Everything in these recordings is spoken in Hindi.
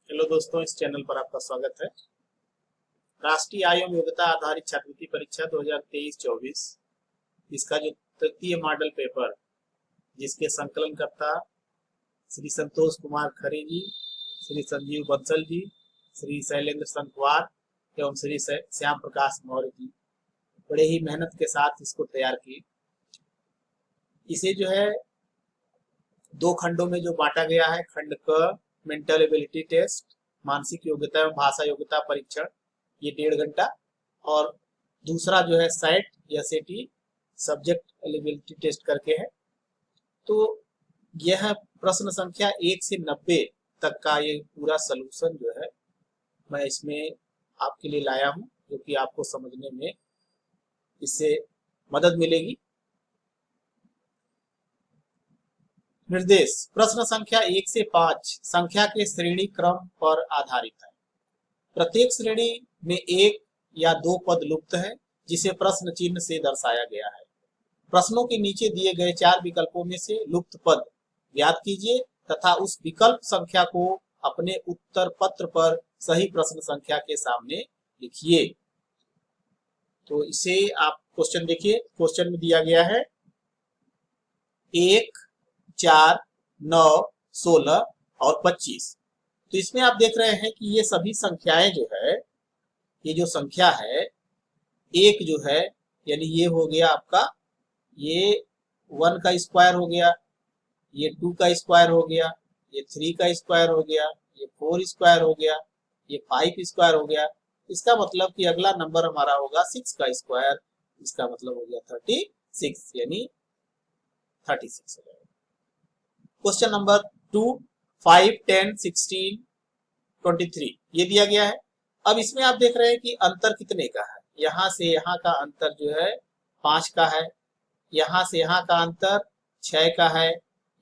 हेलो दोस्तों, इस चैनल पर आपका स्वागत है। राष्ट्रीय आयोग योग्यता आधारित छात्रवृत्ति परीक्षा 2023-24 इसका जो तृतीय मॉडल पेपर, जिसके संकलनकर्ता श्री संतोष कुमार खरे जी, श्री संजीव बंसल जी, श्री शैलेंद्र संतवार एवं श्री श्याम प्रकाश मौर्य जी बड़े ही मेहनत के साथ इसको तैयार किए। इसे जो है दो खंडों में जो बांटा गया है, खंड क मेंटल एबिलिटी टेस्ट, मानसिक योग्यता एवं भाषा योग्यता परीक्षण, ये 1.5 घंटा, और दूसरा जो है सेट या सेटी सब्जेक्ट एलिजिबिलिटी टेस्ट करके है। तो यह प्रश्न संख्या 1 से 90 तक का ये पूरा सलूशन जो है मैं इसमें आपके लिए लाया हूं, जो कि आपको समझने में इससे मदद मिलेगी। निर्देश प्रश्न संख्या 1 से 5 संख्या के श्रेणी क्रम पर आधारित है। प्रत्येक श्रेणी में एक या दो पद लुप्त है, जिसे प्रश्न चिन्ह से दर्शाया गया है। प्रश्नों के नीचे दिए गए 4 विकल्पों में से लुप्त पद ज्ञात कीजिए तथा उस विकल्प संख्या को अपने उत्तर पत्र पर सही प्रश्न संख्या के सामने लिखिए। तो इसे आप क्वेश्चन देखिए। क्वेश्चन में दिया गया है 1, 4, 9, 16 और 25। तो इसमें आप देख रहे हैं कि ये सभी संख्याएं जो है, ये जो संख्या है एक जो है, यानी ये हो गया आपका, ये 1 का स्क्वायर हो गया, ये 2 का स्क्वायर हो गया, ये 3 का स्क्वायर हो गया, ये 4 स्क्वायर हो गया, ये 5 स्क्वायर हो गया। इसका मतलब कि अगला नंबर हमारा होगा 6 का स्क्वायर। इसका मतलब हो गया 36, यानी 36 हो जाएगा। क्वेश्चन नंबर 2, 5, 10, 16, 23 ये दिया गया है। अब इसमें आप देख रहे हैं कि अंतर कितने का है। यहां से यहां का अंतर जो है 5 का है, यहां से यहां का अंतर 6 का है,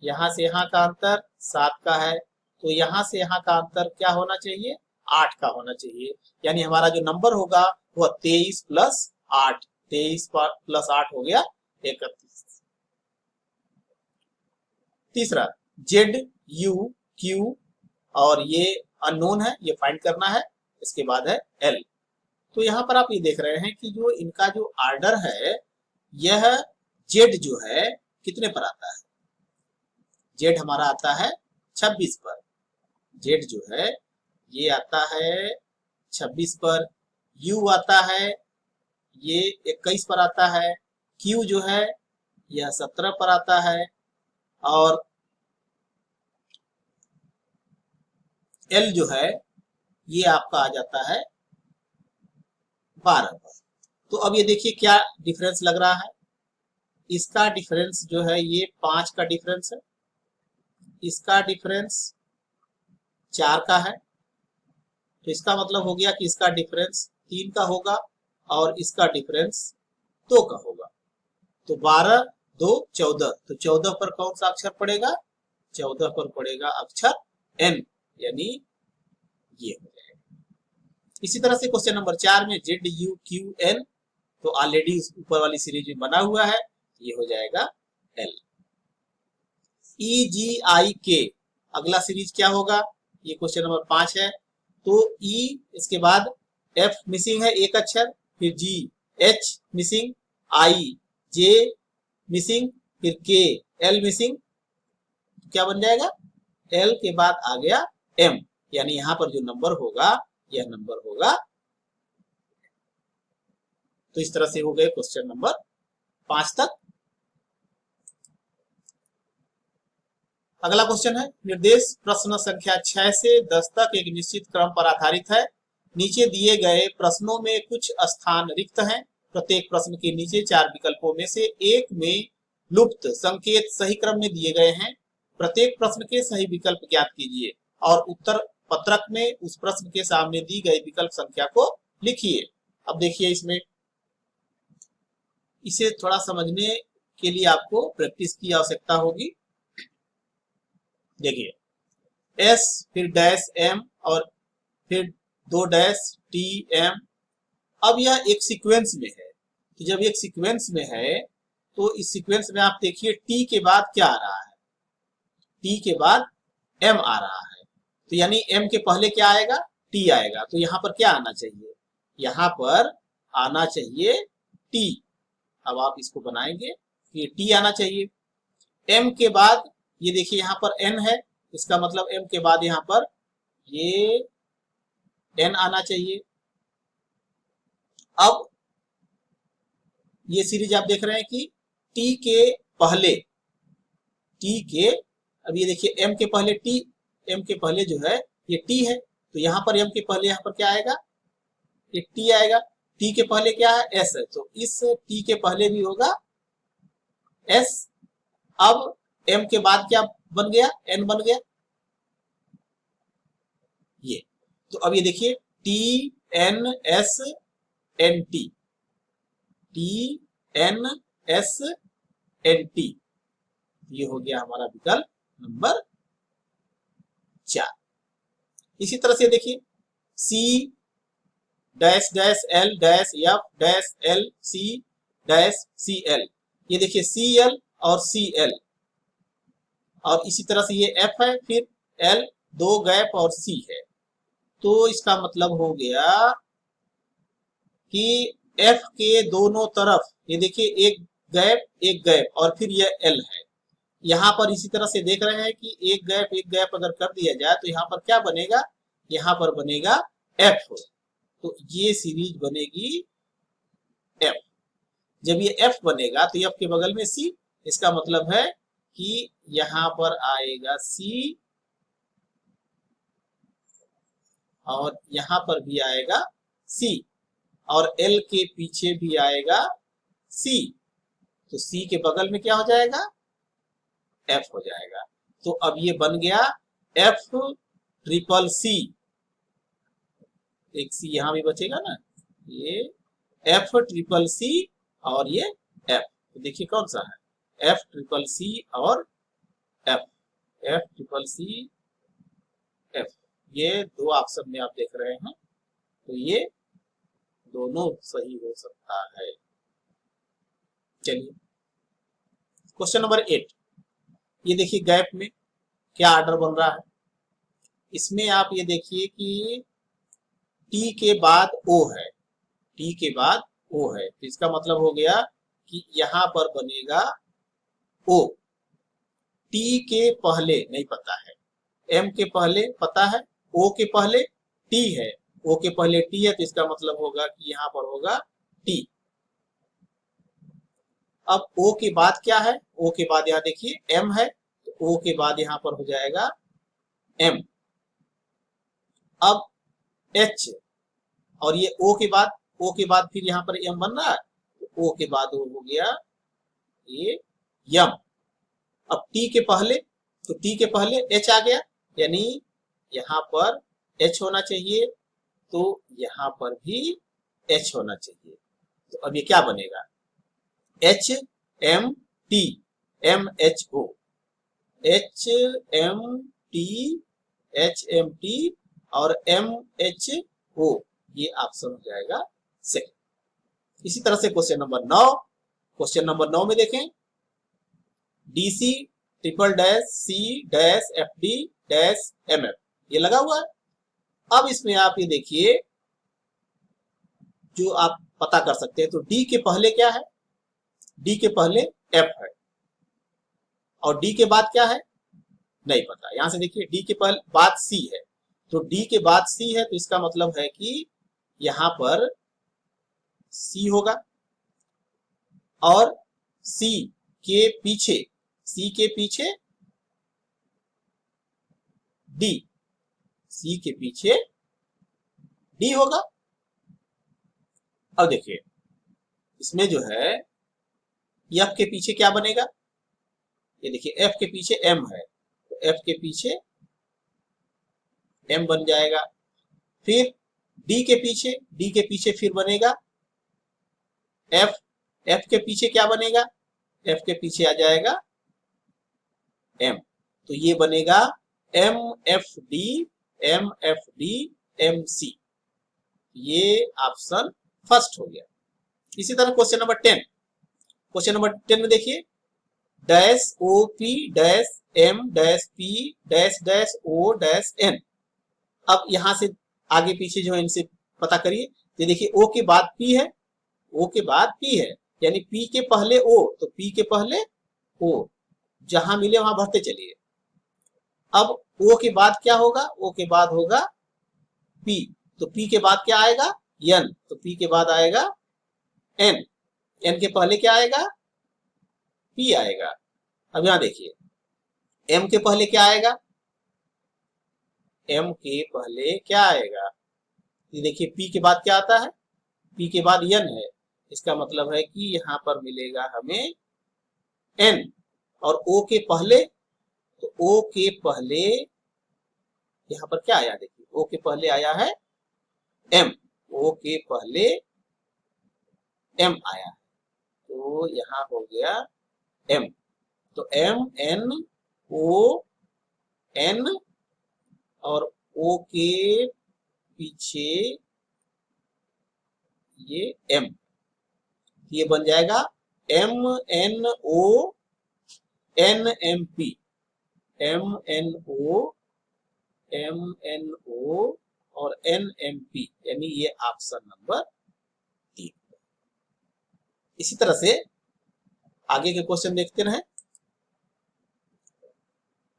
यहां से यहां का अंतर 7 का है। तो यहां से यहां का अंतर क्या होना चाहिए? 8 का होना चाहिए। यानी हमारा जो नंबर होगा वह 23 प्लस 8, 23 प्लस 8 हो गया 31। तीसरा जेड, यू, क्यू और ये अननोन है, ये फाइंड करना है। इसके बाद है एल। तो यहाँ पर आप ये देख रहे हैं कि जो इनका जो आर्डर है, यह जेड जो है कितने पर आता है? जेड हमारा आता है 26 पर। जेड जो है ये आता है 26 पर। यू आता है ये 21 पर आता है। क्यू जो है यह 17 पर आता है। और एल जो है ये आपका आ जाता है 12 पर। तो अब ये देखिए क्या डिफरेंस लग रहा है। इसका डिफरेंस जो है ये 5 का डिफरेंस है, इसका डिफरेंस 4 का है। तो इसका मतलब हो गया कि इसका डिफरेंस 3 का होगा और इसका डिफरेंस 2 का होगा। तो 12, 2, 14। तो 14 पर कौन सा अक्षर पड़ेगा? 14 पर पड़ेगा अक्षर एन, यानी ये हो जाएगा। इसी तरह से क्वेश्चन नंबर 4 में जेड, यू, क्यू, एन, तो ऑलरेडी ऊपर वाली सीरीज में बना हुआ है, ये हो जाएगा एल। ई, जी, आई, के, अगला सीरीज क्या होगा? ये क्वेश्चन नंबर 5 है। तो ई, इसके बाद एफ मिसिंग है एक अक्षर, फिर जी, एच मिसिंग, आई, जे मिसिंग, फिर के, एल मिसिंग। क्या बन जाएगा? एल के बाद आ गया एम, यानी यहां पर जो नंबर होगा यह नंबर होगा। तो इस तरह से हो गए क्वेश्चन नंबर 5 तक। अगला क्वेश्चन है निर्देश प्रश्न संख्या 6 से 10 तक एक निश्चित क्रम पर आधारित है। नीचे दिए गए प्रश्नों में कुछ स्थान रिक्त हैं। प्रत्येक प्रश्न के नीचे 4 विकल्पों में से एक में लुप्त संकेत सही क्रम में दिए गए हैं। प्रत्येक प्रश्न के सही विकल्प ज्ञात कीजिए और उत्तर पत्रक में उस प्रश्न के सामने दी गई विकल्प संख्या को लिखिए। अब देखिए, इसमें इसे थोड़ा समझने के लिए आपको प्रैक्टिस की आवश्यकता होगी। देखिए एस, फिर डैश एम और फिर 2 डैश टी एम। अब यह एक सीक्वेंस में है। तो जब एक सीक्वेंस में है तो इस सीक्वेंस में आप देखिए टी के बाद क्या आ रहा है? टी के बाद एम आ रहा है। तो यानी एम के पहले क्या आएगा, टी आएगा। तो यहाँ पर क्या आना चाहिए, यहाँ पर आना चाहिए टी। अब आप इसको बनाएंगे, ये टी आना चाहिए। एम के बाद ये देखिए यहाँ पर एन है, इसका मतलब एम के बाद यहाँ पर ये एन आना चाहिए। अब ये सीरीज आप देख रहे हैं कि टी के पहले, टी के, अब ये देखिए एम के पहले टी, एम के पहले जो है ये टी है, तो यहाँ पर एम के पहले यहाँ पर क्या आएगा, ये टी आएगा। टी के पहले क्या है, एस है, तो इस टी के पहले भी होगा एस। अब एम के बाद क्या बन गया, एन बन गया ये। तो अब ये देखिए T N S N T, T N S N T, ये हो गया हमारा विकल्प नंबर 4। इसी तरह से देखिए C dash dash L dash F dash L C dash C L, ये देखिए सी एल और सी एल, और इसी तरह से ये एफ है, फिर एल, 2 गैप और सी है। तो इसका मतलब हो गया कि एफ के दोनों तरफ ये देखिए एक गैप और फिर ये एल है। यहाँ पर इसी तरह से देख रहे हैं कि एक गैप अगर कर दिया जाए तो यहाँ पर क्या बनेगा, यहाँ पर बनेगा एफ। तो ये सीरीज बनेगी एफ। जब ये एफ बनेगा तो एफ के बगल में सी, इसका मतलब है कि यहाँ पर आएगा सी और यहाँ पर भी आएगा सी, और एल के पीछे भी आएगा सी। तो सी के बगल में क्या हो जाएगा, एफ हो जाएगा। तो अब ये बन गया एफ ट्रिपल सी, एक सी यहां भी बचेगा ना, ये एफ ट्रिपल सी और ये एफ। तो देखिए कौन सा है, एफ ट्रिपल सी और F, F triple C F, ये 2 ऑप्शन में आप देख रहे हैं। तो ये दोनों सही हो सकता है। चलिए क्वेश्चन नंबर 8, ये देखिए गैप में क्या ऑर्डर बन रहा है। इसमें आप ये देखिए कि टी के बाद ओ है, टी के बाद ओ है, तो इसका मतलब हो गया कि यहां पर बनेगा ओ। टी के पहले नहीं पता है, एम के पहले पता है, ओ के पहले टी है, ओ के पहले टी है, तो इसका मतलब होगा कि यहां पर होगा टी। अब ओ के बाद क्या है, ओ के बाद यहां देखिए एम है, तो ओ के बाद यहां पर हो जाएगा एम। अब एच, और ये ओ के बाद फिर यहां पर एम बन रहा है, तो ओ के बाद वो हो गया ये यम। अब टी के पहले, तो टी के पहले एच आ गया, यानी यहां पर एच होना चाहिए, तो यहां पर भी एच होना चाहिए। तो अब ये क्या बनेगा, H M T, M H O, H M T, H M T और एम एच ओ, ये ऑप्शन हो जाएगा सेकंड। इसी तरह से क्वेश्चन नंबर 9, क्वेश्चन नंबर 9 में देखें D C triple dash C dash F D dash M F, ये लगा हुआ है। अब इसमें आप ये देखिए जो आप पता कर सकते हैं, तो डी के पहले क्या है, डी के पहले एफ है, और डी के बाद क्या है नहीं पता। यहां से देखिए डी के पहले बाद सी है, तो डी के बाद सी है, तो इसका मतलब है कि यहां पर सी होगा, और सी के पीछे, सी के पीछे डी, सी के पीछे डी होगा। अब देखिए इसमें जो है एफ के पीछे क्या बनेगा, ये देखिए एफ के पीछे एम है, तो एफ के पीछे एम बन जाएगा। फिर डी के पीछे फिर बनेगा एफ, एफ के पीछे क्या बनेगा, एफ के पीछे आ जाएगा एम, तो ये बनेगा M F D, M F D M C, ये ऑप्शन फर्स्ट हो गया। इसी तरह क्वेश्चन नंबर 10, क्वेश्चन नंबर 10 में देखिए dash O P dash M dash P dash dash O dash N, अब यहां से आगे पीछे जो है इनसे पता करिए। ये देखिए ओ के बाद पी है, ओ के बाद पी है, यानी पी के पहले ओ, तो पी के पहले ओ, जहां मिले वहां भरते चलिए। अब ओ के बाद क्या होगा, ओ के बाद होगा पी, तो पी के बाद क्या आएगा, एन, तो पी के बाद आएगा एन, एन के पहले क्या आएगा, पी आएगा। अब यहां देखिए एम के पहले क्या आएगा, एम के पहले क्या आएगा, ये देखिए पी के बाद क्या आता है, पी के बाद एन है, इसका मतलब है कि यहां पर मिलेगा हमें एन। और ओ के पहले, तो ओ के पहले यहां पर क्या आया, देखिए ओ के पहले आया है एम, ओ के पहले एम आया, तो यहां हो गया एम, तो एम एन ओ एन, और ओ के पीछे ये एम, ये बन जाएगा M N O N M P, M N O M N O और एन एम पी, यानी ये ऑप्शन नंबर 3। इसी तरह से आगे के क्वेश्चन देखते रहे।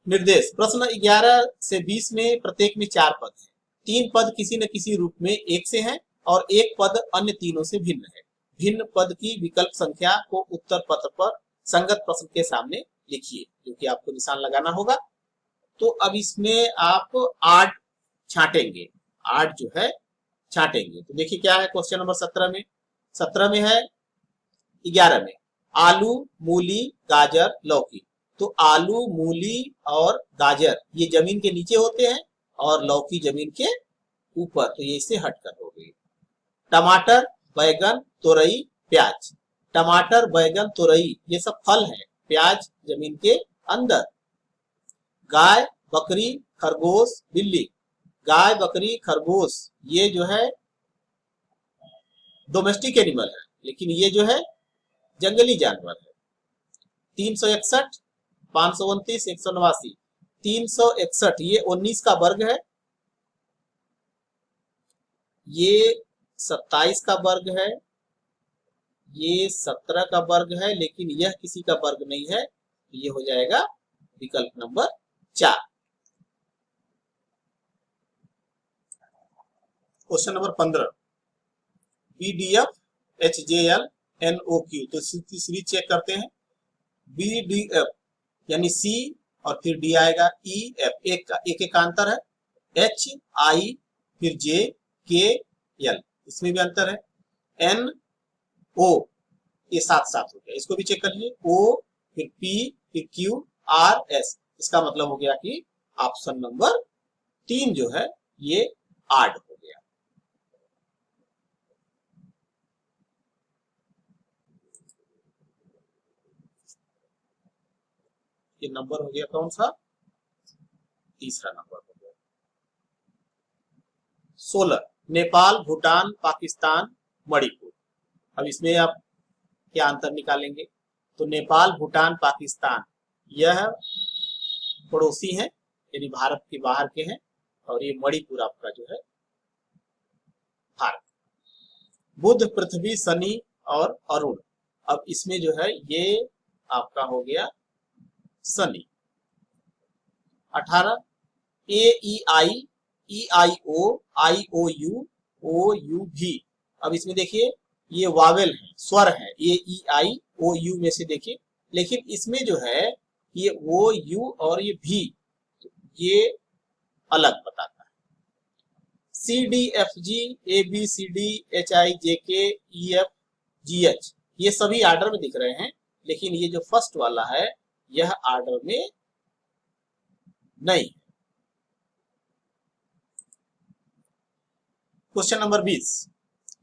निर्देश प्रश्न 11 से 20 में प्रत्येक में 4 पद हैं। 3 पद किसी न किसी रूप में एक से हैं और एक पद अन्य तीनों से भिन्न है। भिन्न पद की विकल्प संख्या को उत्तर पत्र पर संगत प्रश्न के सामने लिखिए, जो कि आपको निशान लगाना होगा। तो अब इसमें आप 8 छांटेंगे, 8 जो है छांटेंगे। तो देखिए क्या है क्वेश्चन नंबर 17 में, 17 में है 11 में आलू, मूली, गाजर, लौकी। तो आलू, मूली और गाजर ये जमीन के नीचे होते हैं और लौकी जमीन के ऊपर, तो ये इससे हटकर हो गई। टमाटर, बैगन, तोरई, प्याज। टमाटर, बैगन, तोरई ये सब फल हैं, प्याज जमीन के अंदर। गाय, बकरी, खरगोश, बिल्ली। गाय, बकरी, खरगोश ये जो है डोमेस्टिक एनिमल है, लेकिन ये जो है जंगली जानवर है। 361, 529, 189। 361 ये 19 का वर्ग है, ये 27 का वर्ग है, ये 17 का वर्ग है, लेकिन यह किसी का वर्ग नहीं है, ये हो जाएगा विकल्प number 4। Question number 15 BDF HJL NOQ। तो सीरीज चेक करते हैं। BDF यानी C और फिर D आएगा, EF एक एकांतर है, H I फिर J K L इसमें भी अंतर है, N O ये साथ साथ हो गया, इसको भी चेक कर लीजिए। O फिर P फिर Q R S, इसका मतलब हो गया कि ऑप्शन नंबर 3 जो है ये आड हो गया। ये नंबर हो गया कौन सा, तीसरा नंबर हो गया। 16 नेपाल, भूटान, पाकिस्तान, मणिपुर। अब इसमें आप क्या अंतर निकालेंगे, तो नेपाल, भूटान, पाकिस्तान यह पड़ोसी हैं, यानी भारत के बाहर के हैं, और ये मणिपुर आपका जो है भारत। बुध, पृथ्वी, शनि और अरुण। अब इसमें जो है ये आपका हो गया Shani. 18 AEI EIO IOU OUV। अब इसमें देखिए ये वावेल है, स्वर है, AEI OU में से देखिए, लेकिन इसमें जो है ये OU और ये V ये अलग बताता है। CDFG ABCD HIJK EFGH ये सभी आर्डर में दिख रहे हैं, लेकिन ये जो फर्स्ट वाला है यह आर्डर में नहीं। Question number 20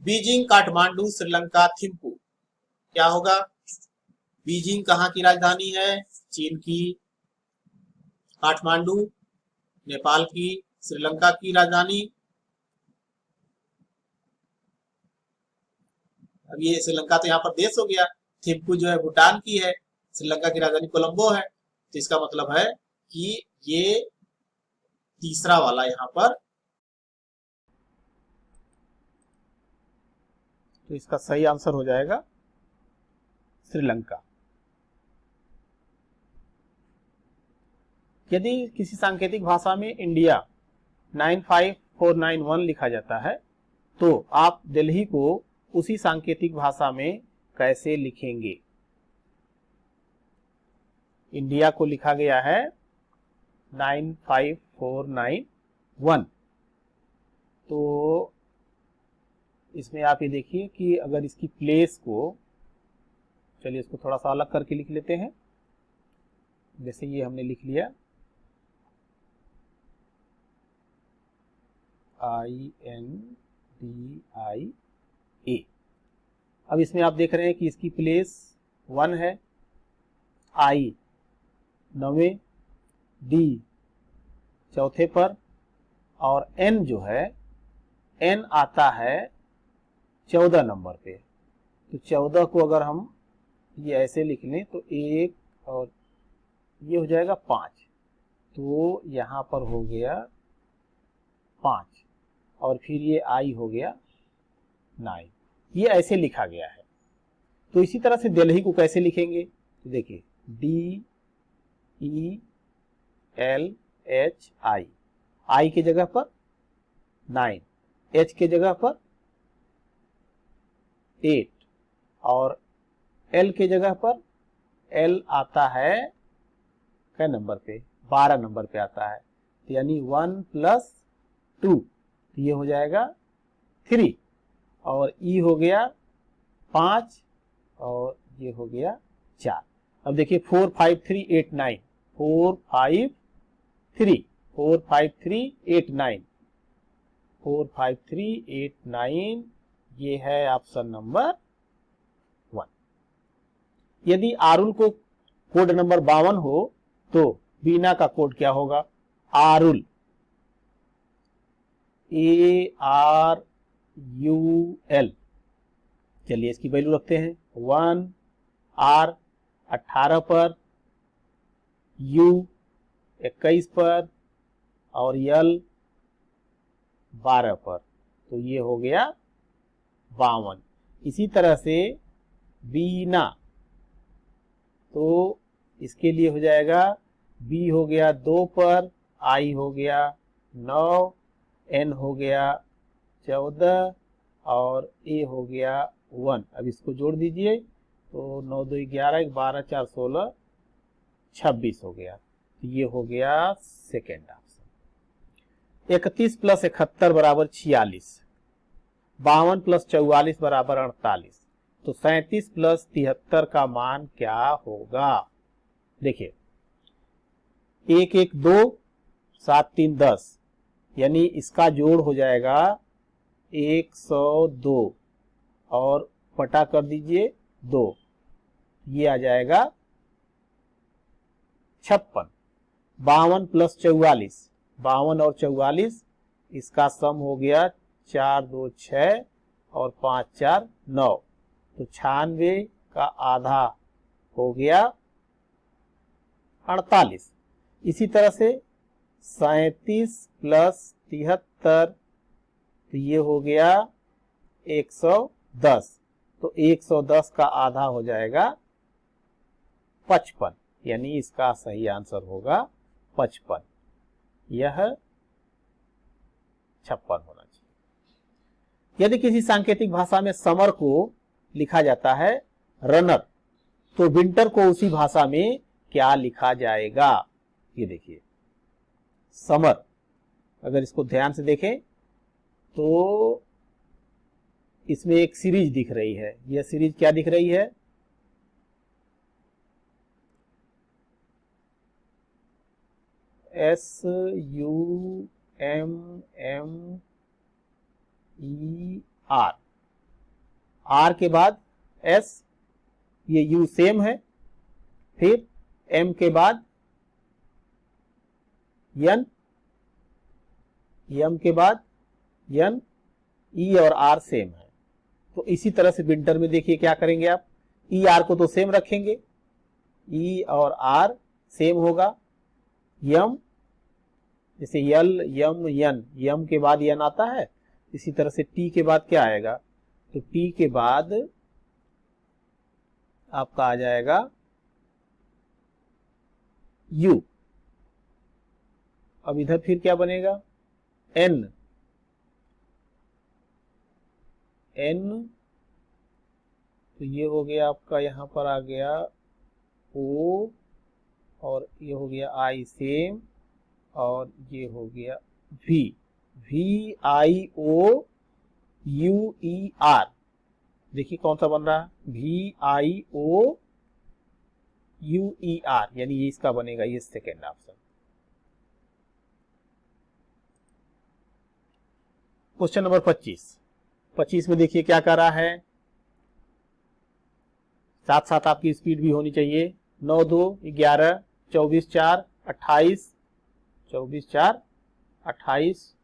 Beijing, Kathmandu, Sri Lanka, Thimphu. क्या होगा, बीजिंग कहाँ की राजधानी है, चीन की। काठमांडू नेपाल की, श्रीलंका की राजधानी। अब ये श्रीलंका तो यहाँ पर देश हो गया, थिम्पू जो है भूटान की है, श्रीलंका की राजधानी कोलंबो है, तो इसका मतलब है कि ये तीसरा वाला यहाँ पर तो इसका सही आंसर हो जाएगा श्रीलंका। यदि किसी सांकेतिक भाषा में इंडिया 95491 लिखा जाता है तो आप दिल्ली को उसी सांकेतिक भाषा में कैसे लिखेंगे? इंडिया को लिखा गया है 95491। तो इसमें आप ये देखिए कि अगर इसकी प्लेस को, चलिए इसको थोड़ा सा अलग करके लिख लेते हैं। जैसे ये हमने लिख लिया INDIA। अब इसमें आप देख रहे हैं कि इसकी प्लेस 1 है, I 9वें, D चौथे पर, और N जो है N आता है 14 नंबर पे। तो 14 को अगर हम ये ऐसे लिख लें तो 1 और ये हो जाएगा 5, तो यहाँ पर हो गया 5 और फिर ये I हो गया 9। ये ऐसे लिखा गया है। तो इसी तरह से दिल्ली को कैसे लिखेंगे? तो देखिए DELHI, I के जगह पर 9, H के जगह पर 8 और L के जगह पर L आता है क्या नंबर पे? 12 नंबर पे आता है। तो यानी 1 + 2, तो ये हो जाएगा 3 और E हो गया 5 और ये हो गया 4। अब देखिए 4 5 3 8 9, 4 5 3 4 5 3 8 9, 4 5 3 8 9, ये है ऑप्शन नंबर 1। यदि आरुल को कोड नंबर 52 हो तो बीना का कोड क्या होगा? आरुल ARUL। चलिए इसकी वैल्यू रखते हैं 1, R 18 पर, U 21 पर और L 12 पर, तो ये हो गया 52। इसी तरह से बीना, तो इसके लिए हो जाएगा B हो गया 2 पर, I हो गया 9, N हो गया 14 और A हो गया 1। अब इसको जोड़ दीजिए तो 9 2 11, 12 4 16, 26 हो गया। तो ये हो गया सेकेंड ऑप्शन। 31 + 71 = 46, 52 + 44 = 48। तो 37 + 73 का मान क्या होगा? देखिए 1 1 2, 7 3 10, यानी इसका जोड़ हो जाएगा 102 और पटा कर दीजिए 2, ये आ जाएगा 56। 52 + 44, 52 और 44, इसका सम हो गया 4 2 6 और 5 4 9, तो 96 का आधा हो गया 48। इसी तरह से 37 + 73, तो ये हो गया 110, तो 110 का आधा हो जाएगा 55, यानी इसका सही आंसर होगा 55। यह 56 होना चाहिए। यदि किसी सांकेतिक भाषा में समर को लिखा जाता है रनर, तो विंटर को उसी भाषा में क्या लिखा जाएगा? ये देखिए समर, अगर इसको ध्यान से देखें तो इसमें एक सीरीज दिख रही है। यह सीरीज क्या दिख रही है? SUMMER, R के बाद S, ये U सेम है, फिर M के बाद N, M के बाद N, E और R सेम है। तो इसी तरह से विंटर में देखिए क्या करेंगे आप? E R को तो सेम रखेंगे, E और R सेम होगा। यम, जैसे यल यम यन, यम के बाद यन आता है, इसी तरह से टी के बाद क्या आएगा? तो टी के बाद आपका आ जाएगा यू। अब इधर फिर क्या बनेगा, एन, एन, तो ये हो गया आपका, यहां पर आ गया ओ, और ये हो गया आई सेम, और ये हो गया V, V I O U E R. देखिए कौन सा बन रहा है, V I O U E R, यानी ये इसका बनेगा, ये सेकेंड ऑप्शन। क्वेश्चन नंबर 25 में देखिए क्या कर रहा है, साथ साथ आपकी स्पीड भी होनी चाहिए। 9 2 11, 24 4 28, 24 4 28,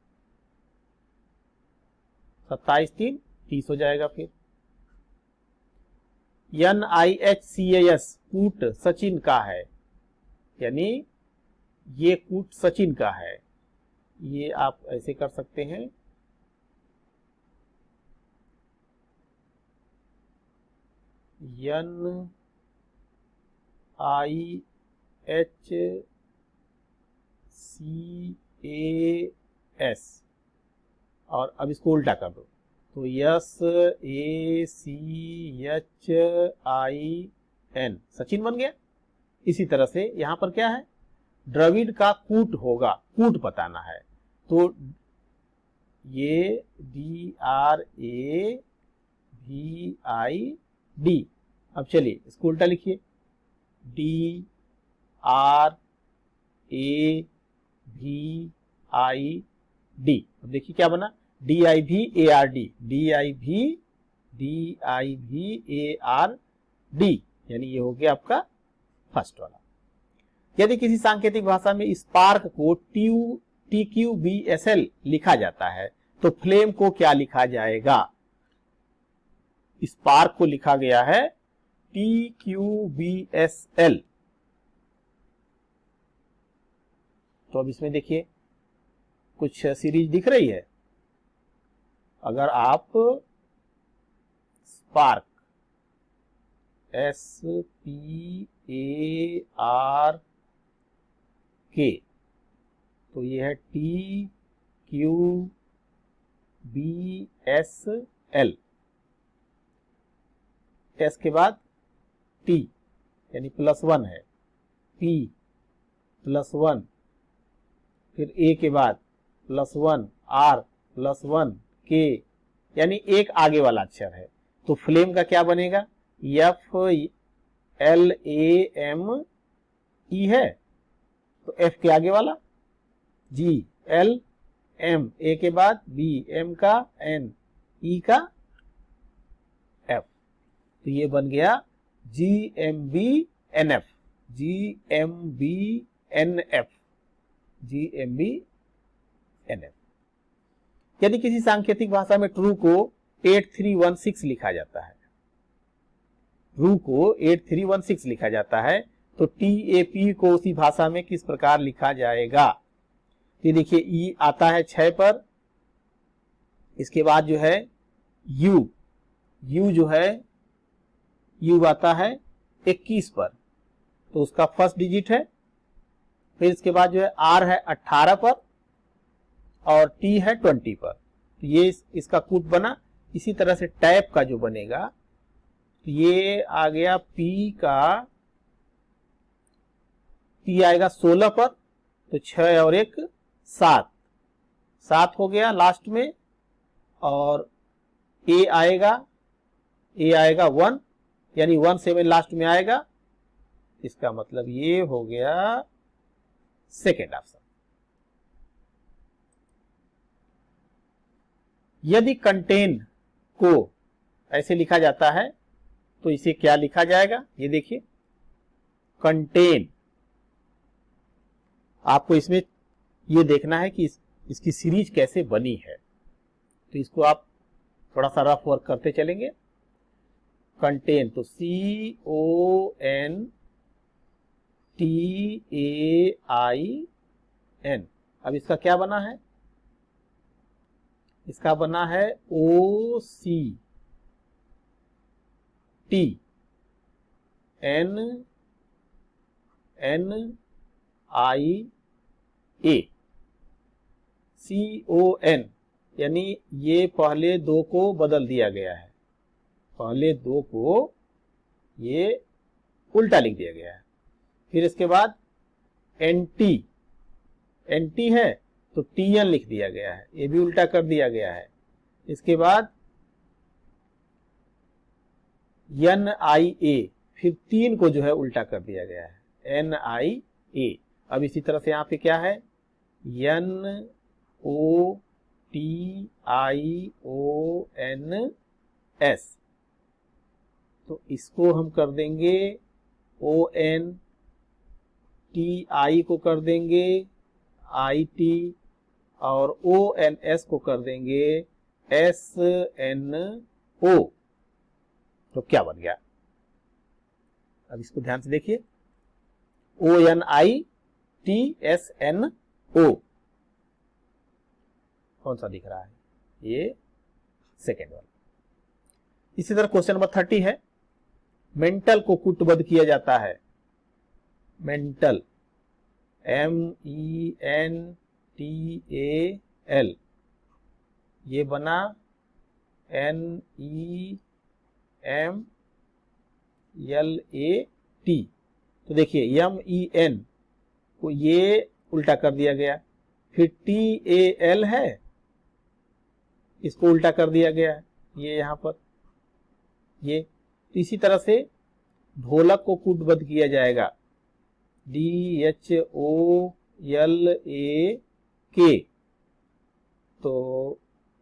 27 3 30 हो जाएगा। फिर NIHCAS कूट सचिन का है, यानी ये कूट सचिन का है, ये आप ऐसे कर सकते हैं। NIHCAS, और अब इसको उल्टा कर दो तो SACHIN, सचिन बन गया। इसी तरह से यहां पर क्या है, द्रविड़ का कूट होगा, कूट बताना है, तो ये DRAVID। अब चलिए इसको उल्टा लिखिए, DRAVID। अब देखिए क्या बना, DIVARD, DIVARD, यानी ये हो गया आपका फर्स्ट वाला। यदि किसी सांकेतिक भाषा में स्पार्क को TQBSL लिखा जाता है तो फ्लेम को क्या लिखा जाएगा। स्पार्क को लिखा गया है TQBSL। तो अब इसमें देखिए कुछ सीरीज दिख रही है। अगर आप स्पार्क SPARK, तो ये है TQBSL, एस के बाद T यानी +1 है, P +1, फिर A के बाद +1, R +1, K, यानी एक आगे वाला अक्षर है। तो फ्लेम का क्या बनेगा, FLAME है, तो F के आगे वाला GLM, A के बाद B, M का N, E का F, तो ये बन गया GMBNF, GMBNF, GMBNF। यदि किसी सांकेतिक भाषा में ट्रू को 8316 लिखा जाता है, ट्रू को 8316 लिखा जाता है, तो TAP को उसी भाषा में किस प्रकार लिखा जाएगा। ये देखिए E आता है 6 पर, इसके बाद जो है U जो है U आता है 21 पर, तो उसका फर्स्ट डिजिट है। फिर इसके बाद जो है R है 18 पर और T है 20 पर, तो ये इसका कूट बना। इसी तरह से टैप का जो बनेगा, तो ये आ गया P आएगा 16 पर, तो 6 और 1 7 हो गया लास्ट में, और A आएगा 1, यानी 17 लास्ट में आएगा। इसका मतलब ये हो गया सेकेंड ऑप्शन। यदि कंटेन को ऐसे लिखा जाता है तो इसे क्या लिखा जाएगा, ये देखिए कंटेन। आपको इसमें ये देखना है कि इसकी सीरीज कैसे बनी है, तो इसको आप थोड़ा सा रफ वर्क करते चलेंगे। कंटेन, तो CONTAIN। अब इसका क्या बना है, इसका बना है OC, टी एन एन आई ए CON, यानी ये पहले दो को बदल दिया गया है, पहले दो को ये उल्टा लिख दिया गया है। फिर इसके बाद NT है तो TN लिख दिया गया है, ये भी उल्टा कर दिया गया है। इसके बाद NIA, फिर 3 को जो है उल्टा कर दिया गया है, NIA। अब इसी तरह से यहाँ पे क्या है, NOTIONS, तो इसको हम कर देंगे ON, TI को कर देंगे IT और ONS को कर देंगे SNO। तो क्या बन गया, अब इसको ध्यान से देखिए, ONITSNO कौन सा दिख रहा है, ये सेकेंड वाला। इसी तरह क्वेश्चन नंबर 30 है, मेंटल को कूटबद्ध किया जाता है, मेंटल MENTAL, ये बना NEMLAT। तो देखिए MEN को ये उल्टा कर दिया गया, फिर TAL है, इसको उल्टा कर दिया गया है, ये यहां पर ये। तो इसी तरह से ढोलक को कूटबद्ध किया जाएगा, DHOLAK, तो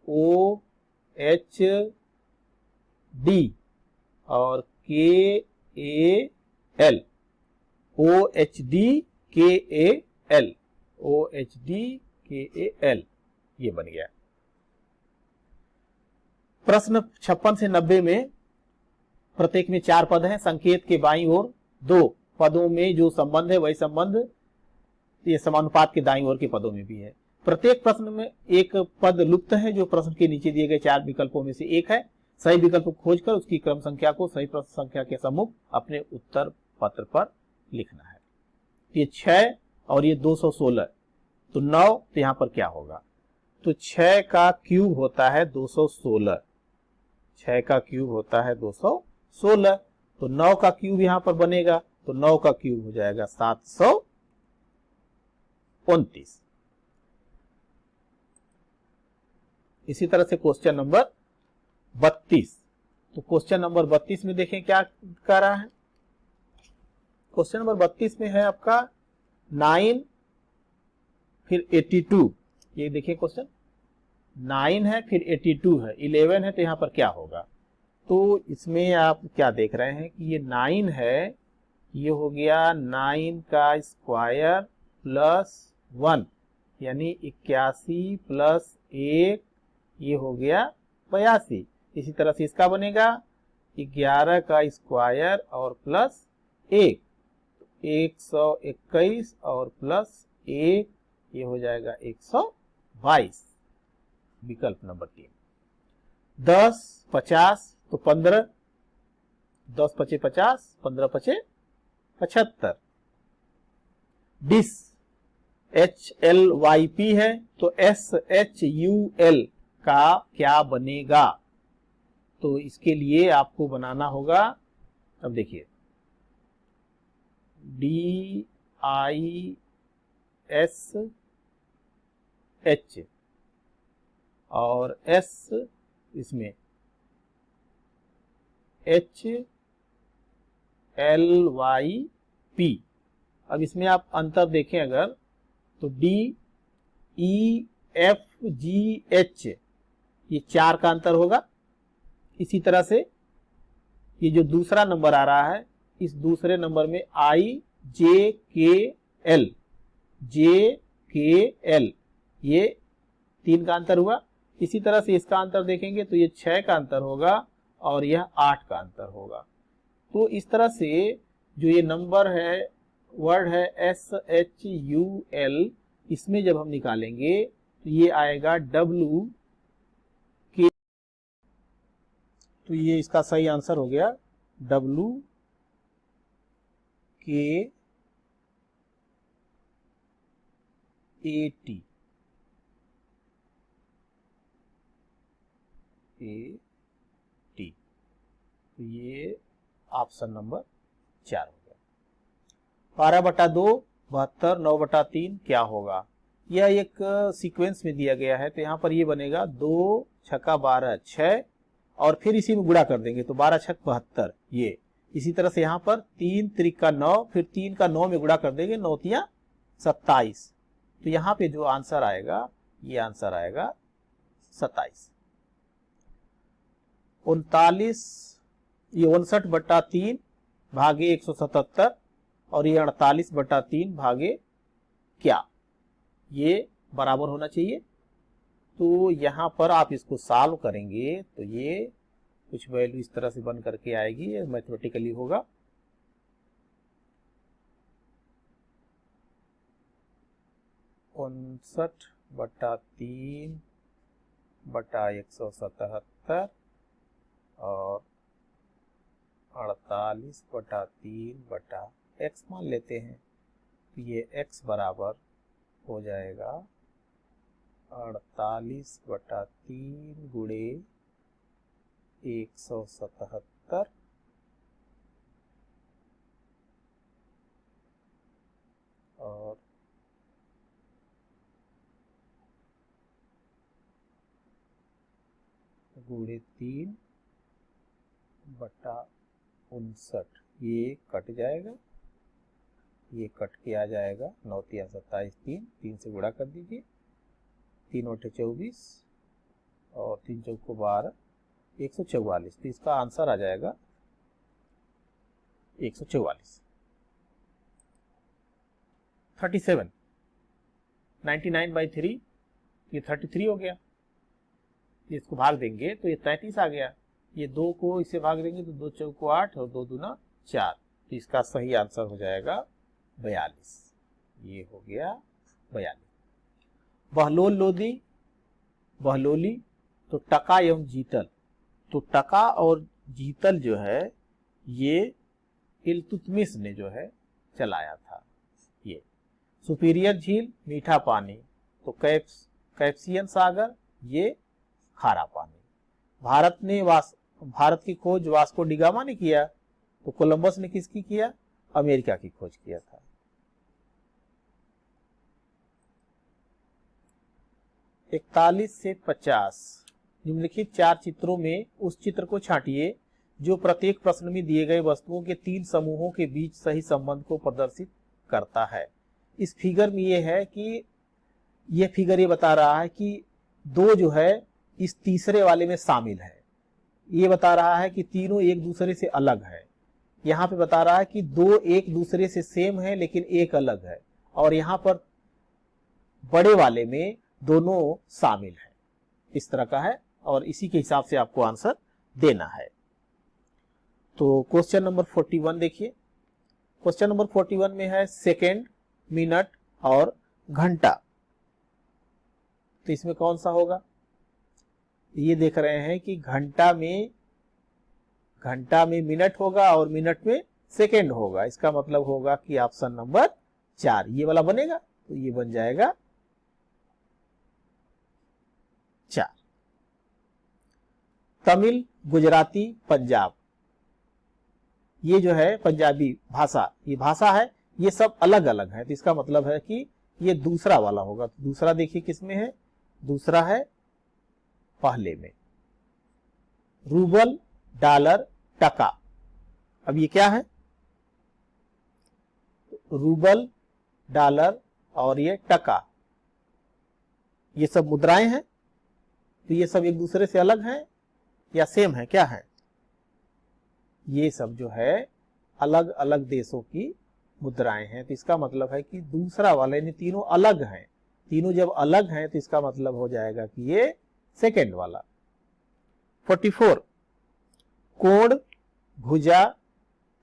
OHD और KAL, OHD KAL, ये बन गया। प्रश्न 56 से 90 में प्रत्येक में 4 पद हैं, संकेत के बाईं ओर 2 पदों में जो संबंध है वही संबंध ये समानुपात के दाईं ओर के पदों में भी है। प्रत्येक प्रश्न में एक पद लुप्त है जो प्रश्न के नीचे दिए गए 4 विकल्पों में से एक है। सही विकल्प को खोजकर उसकी क्रम संख्या को सही प्रश्न संख्या के सम्मुख अपने उत्तर पत्र पर लिखना है। ये 6 और ये 216, तो 9, तो यहां पर क्या होगा, तो 6 का क्यूब होता है 216, 6 का क्यूब होता है 216, तो 9 का क्यूब यहां पर बनेगा, तो 9 का क्यूब हो जाएगा 729। इसी तरह से क्वेश्चन नंबर 32, तो क्वेश्चन नंबर 32 में देखें क्या कर रहा है। क्वेश्चन नंबर 32 में है आपका 9 फिर 82, ये देखिए क्वेश्चन 9 है फिर 82 है, 11 है, तो यहां पर क्या होगा, तो इसमें आप क्या देख रहे हैं कि ये 9 है, ये हो गया 9 का स्क्वायर प्लस 1 यानी 81 प्लस 1, ये हो गया 82। इसी तरह से इसका बनेगा 11 का स्क्वायर और प्लस 1, 121 और प्लस 1, ये हो जाएगा 122, विकल्प नंबर 3। 10 50 तो 15, 10 पचे 50, 15 पचे 75। डिस HLYP है तो SHUL का क्या बनेगा, तो इसके लिए आपको बनाना होगा, अब देखिए DISH और S इसमें HLYP। अब इसमें आप अंतर देखें अगर तो DEFGH ये 4 का अंतर होगा। इसी तरह से ये जो दूसरा नंबर आ रहा है, इस दूसरे नंबर में IJKL ये 3 का अंतर हुआ। इसी तरह से इसका अंतर देखेंगे तो ये 6 का अंतर होगा और यह 8 का अंतर होगा। तो इस तरह से जो ये नंबर है, वर्ड है SHUL, इसमें जब हम निकालेंगे तो ये आएगा WK, तो ये इसका सही आंसर हो गया W K A T तो ये ऑप्शन नंबर 4 हो गया। 12/2 72, 9/3 क्या होगा? यह एक सीक्वेंस में दिया गया है, तो यहाँ पर ये बनेगा 2 छक्का 12 6 और फिर इसी में गुणा कर देंगे तो 12 छक 72 ये। इसी तरह से यहाँ पर 3 त्रिका 9, फिर 3 का 9 में गुणा कर देंगे 9 तिया 27। तो यहाँ पे जो आंसर आएगा ये आंसर आएगा 27। 39 ये 59/3 भागे 177 और ये 48/3 भागे क्या, ये बराबर होना चाहिए। तो यहाँ पर आप इसको सॉल्व करेंगे तो ये कुछ वैल्यू इस तरह से बन करके आएगी, ये मैथमेटिकली होगा। उनसठ बटा 3/177 और 48/3/x मान लेते हैं, तो ये x बराबर हो जाएगा 48/3 गुणे 177 और गुणे 3/59। ये कट जाएगा, ये कट के आ जाएगा 9 तिया 27 3 से गुणा कर दीजिए, 3 8 24 और 3 चौको 12 144। तो इसका आंसर आ जाएगा 144। 37 99/3 ये 33 हो गया, इसको भाग देंगे तो ये 33 आ गया। ये 2 को इससे भाग देंगे तो 2 चौको 8 और 2 दूना 4। तो इसका सही आंसर हो जाएगा 42। ये हो गया 42। बहलोल लोदी बहलोली तो टका एवं जीतल, तो टका और जीतल जो है ये इल्तुतमिश ने जो है चलाया था। ये सुपीरियर झील मीठा पानी, तो कैप्सियन सागर ये खारा पानी। भारत की खोज वास्को डिगामा ने किया, तो कोलंबस ने किसकी किया? अमेरिका की खोज किया था। एक 41 से 50 निम्नलिखित 4 चित्रों में उस चित्र को छांटिए जो प्रत्येक प्रश्न में दिए गए वस्तुओं के 3 समूहों के बीच सही संबंध को प्रदर्शित करता है। इस फिगर में ये है कि ये फिगर ये बता रहा है कि 2 जो है इस तीसरे वाले में शामिल है। ये बता रहा है कि तीनों एक दूसरे से अलग है। यहाँ पे बता रहा है कि 2 एक दूसरे से सेम है लेकिन एक अलग है, और यहाँ पर बड़े वाले में दोनों शामिल है। इस तरह का है और इसी के हिसाब से आपको आंसर देना है। तो क्वेश्चन नंबर 41 देखिए। क्वेश्चन नंबर 41 में है सेकेंड, मिनट और घंटा। तो इसमें कौन सा होगा? ये देख रहे हैं कि घंटा में मिनट होगा और मिनट में सेकेंड होगा। इसका मतलब होगा कि ऑप्शन नंबर 4 ये वाला बनेगा, तो ये बन जाएगा 4। तमिल, गुजराती, पंजाब, ये जो है पंजाबी भाषा, ये भाषा है, ये सब अलग अलग है। तो इसका मतलब है कि ये दूसरा वाला होगा। तो दूसरा देखिए किसमें है? दूसरा है पहले में। रूबल, डॉलर, टका। अब ये क्या है? रूबल, डॉलर और ये टका, ये सब मुद्राएं हैं। तो ये सब एक दूसरे से अलग हैं या सेम है? क्या है? ये सब जो है अलग अलग देशों की मुद्राएं हैं। तो इसका मतलब है कि दूसरा वाले ने तीनों अलग हैं। तीनों जब अलग हैं तो इसका मतलब हो जाएगा कि ये सेकेंड वाला। 44 कोण, भुजा,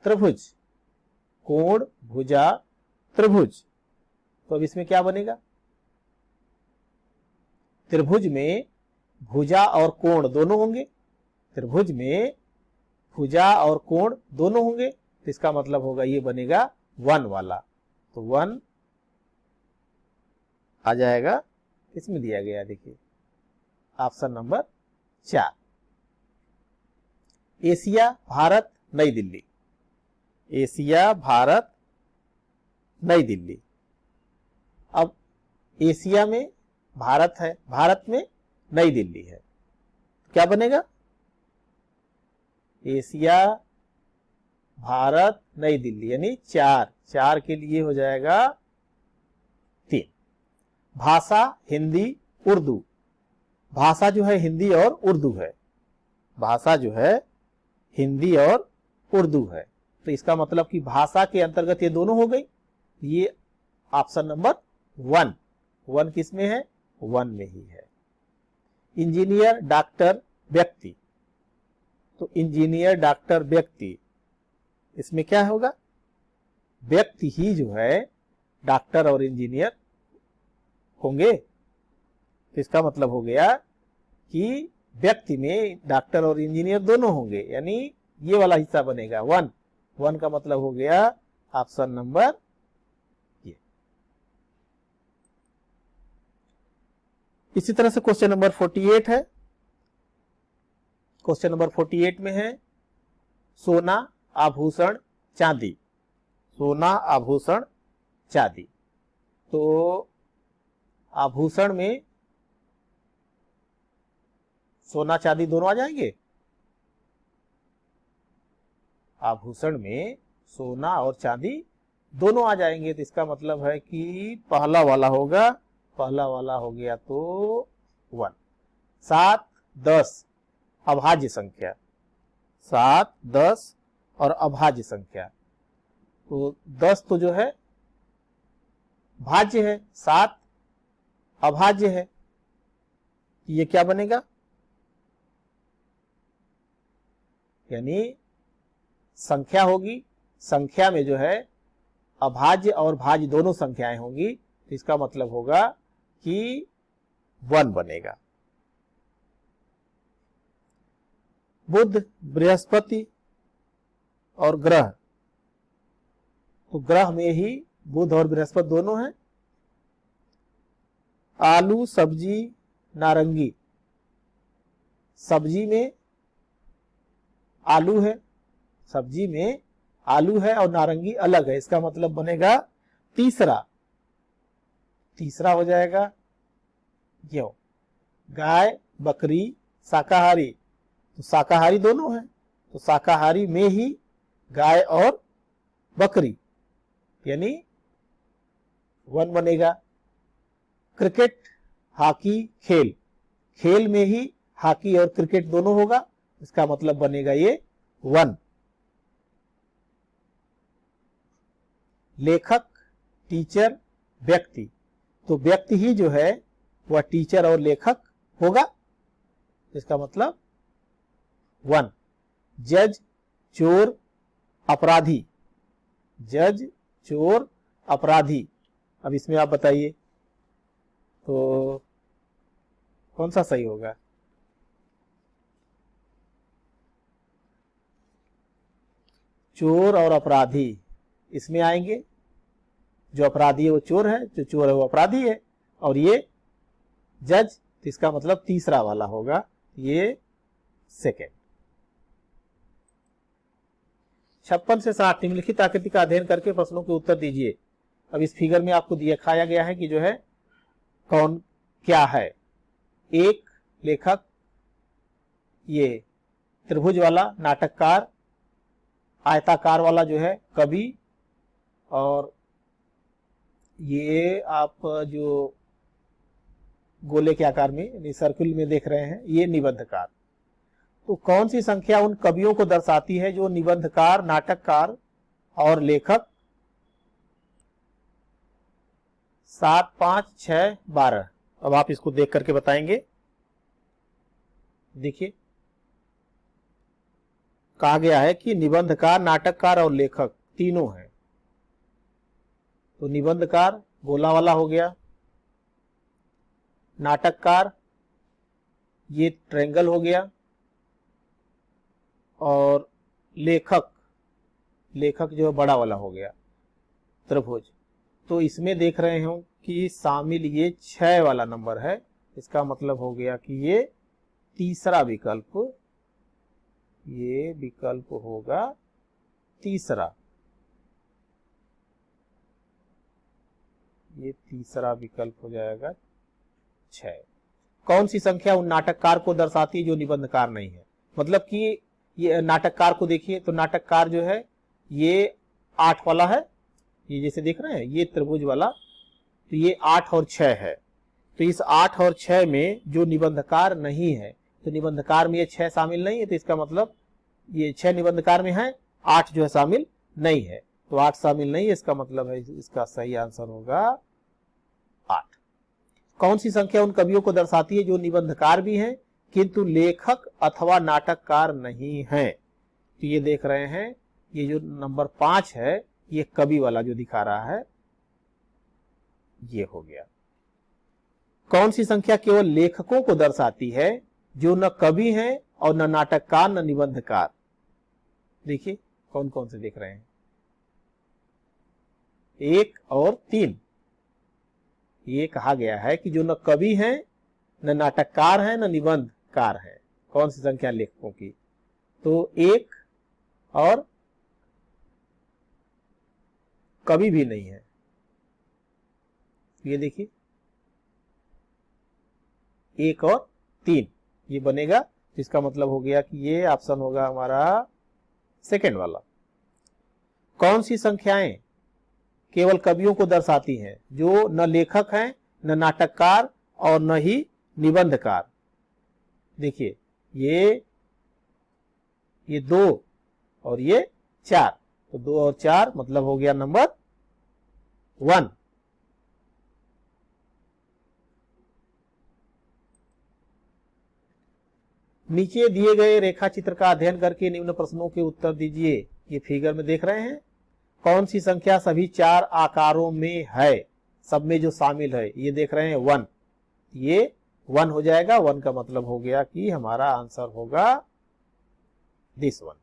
त्रिभुज। कोण, भुजा, त्रिभुज। तो अब इसमें क्या बनेगा? त्रिभुज में भुजा और कोण दोनों होंगे। त्रिभुज में भुजा और कोण दोनों होंगे, तो इसका मतलब होगा ये बनेगा 1 वाला। तो 1 आ जाएगा, इसमें दिया गया देखिए ऑप्शन नंबर 4। एशिया भारत नई दिल्ली, एशिया भारत नई दिल्ली। अब एशिया में भारत है, भारत में नई दिल्ली है, क्या बनेगा? एशिया भारत नई दिल्ली यानी 4, 4 के लिए हो जाएगा 3। भाषा हिंदी उर्दू, भाषा जो है हिंदी और उर्दू है, भाषा जो है हिंदी और उर्दू है, तो इसका मतलब कि भाषा के अंतर्गत ये दोनों हो गई। ये ऑप्शन नंबर 1 किस में है? 1 में ही है। इंजीनियर डॉक्टर व्यक्ति, तो इंजीनियर डॉक्टर व्यक्ति, इसमें क्या होगा? व्यक्ति ही जो है डॉक्टर और इंजीनियर होंगे, तो इसका मतलब हो गया कि व्यक्ति में डॉक्टर और इंजीनियर दोनों होंगे, यानी ये वाला हिस्सा बनेगा 1 का मतलब हो गया ऑप्शन नंबर ये। इसी तरह से क्वेश्चन नंबर 48 है। क्वेश्चन नंबर 48 में है सोना आभूषण चांदी, सोना आभूषण चांदी। तो आभूषण में सोना चांदी दोनों आ जाएंगे, आभूषण में सोना और चांदी दोनों आ जाएंगे, तो इसका मतलब है कि पहला वाला होगा, पहला वाला हो गया तो 1। 7, 10 अभाज्य संख्या, 7, 10 और अभाज्य संख्या। तो 10 तो जो है भाज्य है, 7 अभाज्य है, ये क्या बनेगा? यानी संख्या होगी, संख्या में जो है अभाज्य और भाज्य दोनों संख्याएं होंगी, तो इसका मतलब होगा कि 1 बनेगा। बुध बृहस्पति और ग्रह, तो ग्रह में ही बुध और बृहस्पति दोनों हैं। आलू सब्जी नारंगी, सब्जी में आलू है, सब्जी में आलू है और नारंगी अलग है, इसका मतलब बनेगा तीसरा, तीसरा हो जाएगा। क्यों? गाय बकरी शाकाहारी, तो शाकाहारी दोनों हैं, तो शाकाहारी में ही गाय और बकरी यानी 1 बनेगा। क्रिकेट हॉकी खेल, खेल में ही हॉकी और क्रिकेट दोनों होगा, इसका मतलब बनेगा ये 1। लेखक टीचर व्यक्ति, तो व्यक्ति ही जो है वह टीचर और लेखक होगा, इसका मतलब 1। जज चोर अपराधी, जज चोर अपराधी, अब इसमें आप बताइए तो कौन सा सही होगा? चोर और अपराधी इसमें आएंगे, जो अपराधी है वो चोर है, जो चोर है वो अपराधी है, और ये जज, तो इसका मतलब तीसरा वाला होगा, ये सेकेंड। 56 से 60 निम्नलिखित आकृति का अध्ययन करके प्रश्नों के उत्तर दीजिए। अब इस फिगर में आपको दिखाया गया है कि जो है कौन क्या है। एक लेखक, ये त्रिभुज वाला नाटककार, आयताकार वाला जो है कवि, और ये आप जो गोले के आकार में यानी सर्किल में देख रहे हैं ये निबंधकार। तो कौन सी संख्या उन कवियों को दर्शाती है जो निबंधकार, नाटककार और लेखक? 7, 5, 6, 12। अब आप इसको देख करके बताएंगे। देखिए कहा गया है कि निबंधकार, नाटककार और लेखक तीनों हैं। तो निबंधकार गोला वाला हो गया, नाटककार ये ट्रायंगल हो गया, और लेखक, लेखक जो बड़ा वाला हो गया त्रिभुज, तो इसमें देख रहे हो कि शामिल ये 6 वाला नंबर है। इसका मतलब हो गया कि ये तीसरा विकल्प, ये विकल्प होगा तीसरा, ये तीसरा विकल्प हो जाएगा 6। कौन सी संख्या उन नाटककार को दर्शाती है जो निबंधकार नहीं है? मतलब कि ये नाटककार को देखिए, तो नाटककार जो है ये 8 वाला है, ये जैसे देख रहे हैं ये त्रिभुज वाला, तो ये 8 और 6 है। तो इस 8 और 6 में जो निबंधकार नहीं है, तो निबंधकार में ये 6 शामिल नहीं है, तो इसका मतलब ये 6 निबंधकार में है, 8 जो है शामिल नहीं है, तो 8 शामिल नहीं है, इसका मतलब है इसका सही आंसर होगा 8। कौन सी संख्या उन कवियों को दर्शाती है जो निबंधकार भी हैं किंतु लेखक अथवा नाटककार नहीं हैं? तो ये देख रहे हैं, ये जो नंबर 5 है ये कवि वाला जो दिखा रहा है, ये हो गया। कौन सी संख्या केवल लेखकों को दर्शाती है जो न कवि हैं और न नाटककार न निबंधकार? देखिए कौन कौन से देख रहे हैं, 1 और 3। ये कहा गया है कि जो न कवि हैं न नाटककार हैं न निबंधकार हैं। कौन सी संख्या लेखकों की? तो 1 और कवि भी नहीं है। ये देखिए 1 और 3 ये बनेगा, इसका मतलब हो गया कि ये ऑप्शन होगा हमारा सेकंड वाला। कौन सी संख्याएं केवल कवियों को दर्शाती हैं जो न लेखक हैं न नाटककार और न ही निबंधकार? देखिए ये 2 और ये 4, तो 2 और 4 मतलब हो गया नंबर 1। नीचे दिए गए रेखा चित्र का अध्ययन करके निम्न प्रश्नों के उत्तर दीजिए। ये फिगर में देख रहे हैं, कौन सी संख्या सभी 4 आकारों में है? सब में जो शामिल है ये देख रहे हैं 1, ये 1 हो जाएगा। 1 का मतलब हो गया कि हमारा आंसर होगा दिस 1।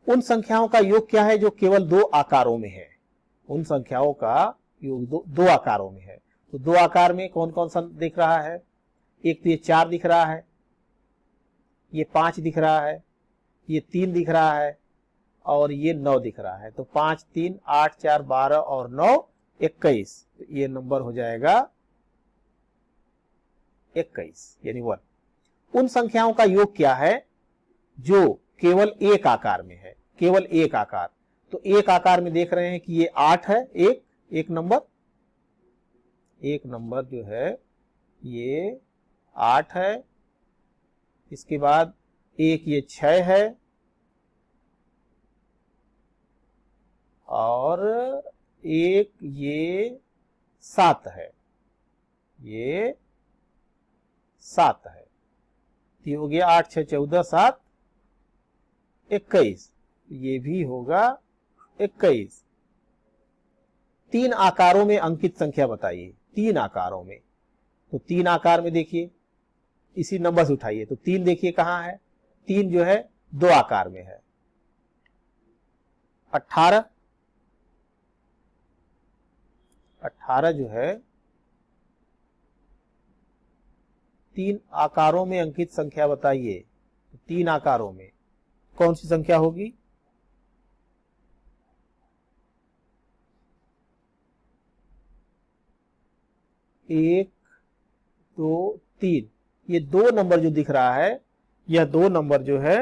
उन संख्याओं का योग क्या है जो केवल 2 आकारों में है? उन संख्याओं का योग 2 आकारों में है। तो 2 आकार में कौन कौन सा दिख रहा है? एक तो ये 4 दिख रहा है, ये 5 दिख रहा है, ये 3 दिख रहा है और ये 9 दिख रहा है। तो 5, 3, 8, 4, 12 और 9, 21। तो ये नंबर हो जाएगा 21 यानी 1। उन संख्याओं का योग क्या है जो केवल एक आकार में है? केवल एक आकार, तो एक आकार में देख रहे हैं कि ये 8 है, एक नंबर जो है ये 8 है। इसके बाद एक ये 6 है और एक ये 7 है, ये 7 है। ये हो गया 8, 6, 14, 7, 21। ये भी होगा 21। 3 आकारों में अंकित संख्या बताइए। 3 आकारों में, तो 3 आकार में देखिए इसी नंबर से उठाइए, तो 3 देखिए कहां है? 3 जो है 2 आकार में है। 18 जो है 3 आकारों में अंकित संख्या बताइए। 3 आकारों में कौन सी संख्या होगी? 1, 2, 3। ये 2 नंबर जो दिख रहा है, यह 2 नंबर जो है,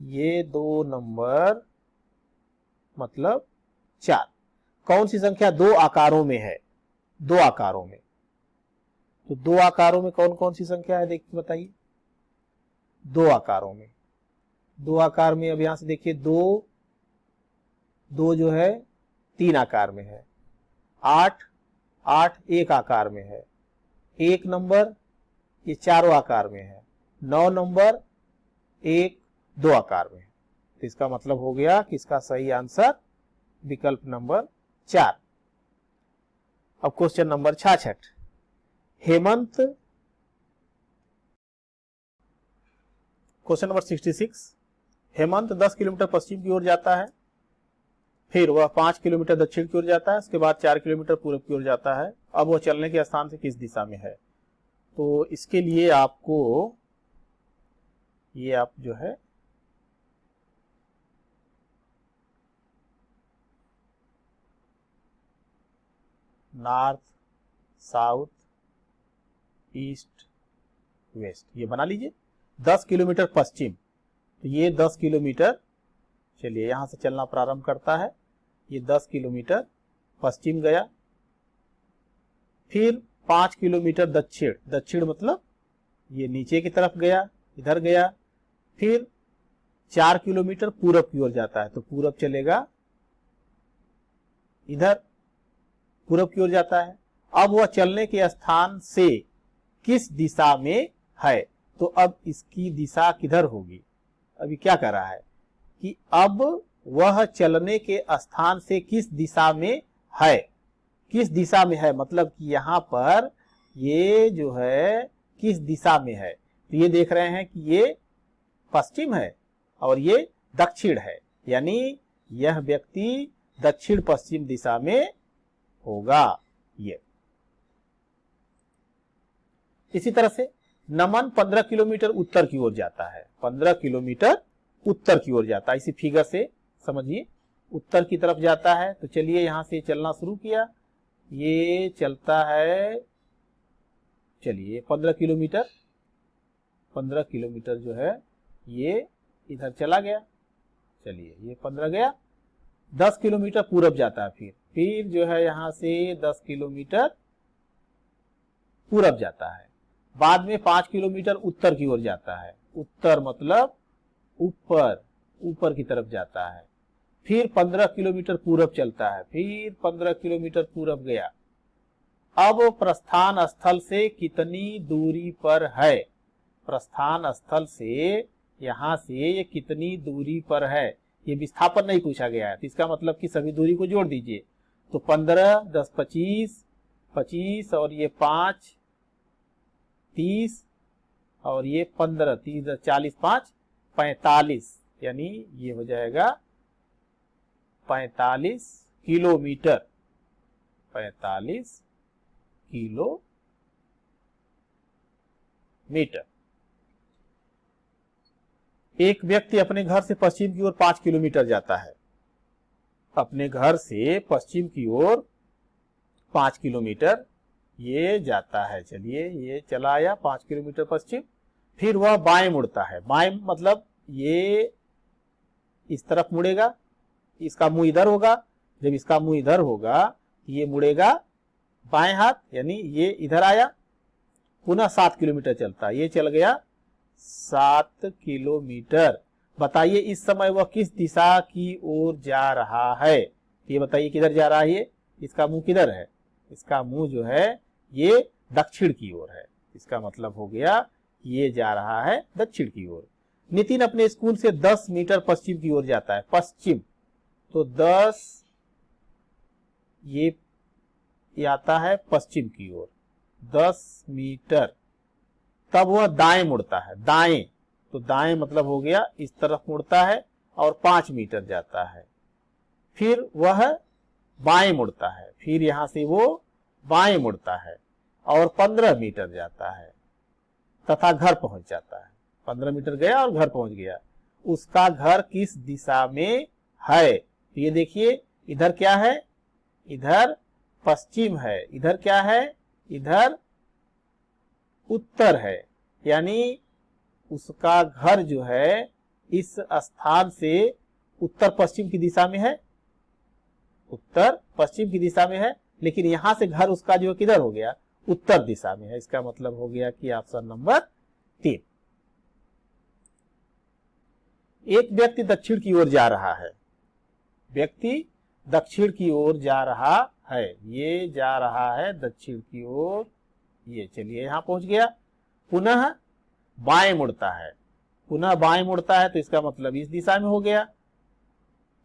ये 2 नंबर मतलब 4। कौन सी संख्या 2 आकारों में है? 2 आकारों में, तो 2 आकारों में कौन कौन सी संख्या है देखिए बताइए। 2 आकारों में, 2 आकार में अब यहां से देखिए 2 जो है 3 आकार में है। 8 एक आकार में है। 1 नंबर ये चारों आकार में है। 9 नंबर 1, 2 आकार में है। तो इसका मतलब हो गया कि इसका सही आंसर विकल्प नंबर 4। अब question number 66। Hemant question number 66, Hemant 10 kilometre पश्चिम की ओर जाता है, फिर वह 5 किलोमीटर दक्षिण की ओर जाता है, उसके बाद 4 किलोमीटर पूर्व की ओर जाता है। अब वह चलने के स्थान से किस दिशा में है? तो इसके लिए आपको ये आप जो है नॉर्थ, साउथ, ईस्ट, वेस्ट ये बना लीजिए। 10 किलोमीटर पश्चिम, तो ये 10 किलोमीटर, चलिए यहां से चलना प्रारंभ करता है। ये 10 किलोमीटर पश्चिम गया, फिर 5 किलोमीटर दक्षिण, दक्षिण मतलब ये नीचे की तरफ गया, इधर गया, फिर 4 किलोमीटर पूरब की ओर जाता है, तो पूरब चलेगा, इधर पूरब की ओर जाता है। अब वह चलने के स्थान से किस दिशा में है? तो अब इसकी दिशा किधर होगी? अभी क्या कर रहा है कि अब वह चलने के स्थान से किस दिशा में है, किस दिशा में है मतलब कि यहां पर ये जो है किस दिशा में है। तो ये देख रहे हैं कि ये पश्चिम है और ये दक्षिण है, यानी यह व्यक्ति दक्षिण पश्चिम दिशा में होगा। ये इसी तरह से नमन 15 किलोमीटर उत्तर की ओर जाता है, 15 किलोमीटर उत्तर की ओर जाता है। इसी फिगर से समझिए, उत्तर की तरफ जाता है। तो चलिए यहां से चलना शुरू किया, ये चलता है, चलिए 15 किलोमीटर, 15 किलोमीटर जो है ये इधर चला गया। चलिए ये 15 गया, 10 किलोमीटर पूरब जाता है, फिर जो है यहां से 10 किलोमीटर पूरब जाता है। बाद में 5 किलोमीटर उत्तर की ओर जाता है, उत्तर मतलब ऊपर, ऊपर की तरफ जाता है। फिर 15 किलोमीटर पूरब चलता है, फिर 15 किलोमीटर पूरब गया। अब प्रस्थान स्थल से कितनी दूरी पर है? प्रस्थान स्थल से यहां से ये कितनी दूरी पर है? ये विस्थापन नहीं पूछा गया है, तो इसका मतलब कि सभी दूरी को जोड़ दीजिए। तो 15, 10, 25, 25 और ये 5, 30 और ये 15, 30, 40, 5, 45, यानी ये हो जाएगा 45 किलोमीटर, 45 किलोमीटर। एक व्यक्ति अपने घर से पश्चिम की ओर 5 किलोमीटर जाता है, अपने घर से पश्चिम की ओर 5 किलोमीटर ये जाता है। चलिए ये चला आया 5 किलोमीटर पश्चिम, फिर वह बाएं मुड़ता है। बाएं मतलब ये इस तरफ मुड़ेगा, इसका मुंह इधर होगा। जब इसका मुंह इधर होगा ये मुड़ेगा बाएं हाथ, यानी ये इधर आया, पुनः 7 किलोमीटर चलता है। ये चल गया 7 किलोमीटर। बताइए इस समय वह किस दिशा की ओर जा रहा है? ये बताइए किधर जा रहा है? ये इसका मुंह किधर है? इसका मुंह जो है ये दक्षिण की ओर है। इसका मतलब हो गया ये जा रहा है दक्षिण की ओर। नितिन अपने स्कूल से 10 मीटर पश्चिम की ओर जाता है। पश्चिम तो 10 ये आता है पश्चिम की ओर, 10 मीटर। तब वह दाएं मुड़ता है। दाएं तो दाएं मतलब हो गया इस तरफ मुड़ता है और 5 मीटर जाता है। फिर वह बाएं मुड़ता है, फिर यहां से वो बाएं मुड़ता है और 15 मीटर जाता है तथा घर पहुंच जाता है। 15 मीटर गया और घर पहुंच गया। उसका घर किस दिशा में है? तो ये देखिए इधर क्या है? इधर पश्चिम है। इधर क्या है? इधर उत्तर है, यानी उसका घर जो है इस स्थान से उत्तर पश्चिम की दिशा में है, उत्तर पश्चिम की दिशा में है। लेकिन यहां से घर उसका जो किधर हो गया? उत्तर दिशा में है। इसका मतलब हो गया कि ऑप्शन नंबर 3। एक व्यक्ति दक्षिण की ओर जा रहा है। व्यक्ति दक्षिण की ओर जा रहा है, ये जा रहा है दक्षिण की ओर। ये चलिए यहां पहुंच गया। पुनः बाएं मुड़ता है, पुनः बाएं मुड़ता है, तो इसका मतलब इस दिशा में हो गया।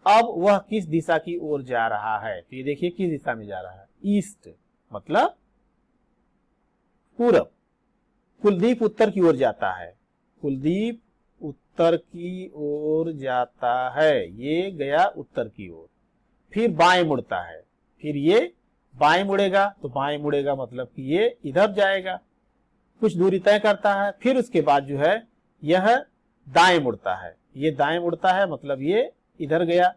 अब वह किस दिशा की ओर जा रहा है? तो ये देखिए किस दिशा में जा रहा है? ईस्ट मतलब पूरब। कुलदीप उत्तर की ओर जाता है। कुलदीप उत्तर की ओर जाता है, ये गया उत्तर की ओर। फिर बाएं मुड़ता है, फिर ये बाएं मुड़ेगा, तो बाएं मुड़ेगा मतलब कि ये इधर जाएगा, कुछ दूरी तय करता है। फिर उसके बाद जो है यह दाएं मुड़ता है, ये दाएं मुड़ता है मतलब ये इधर गया,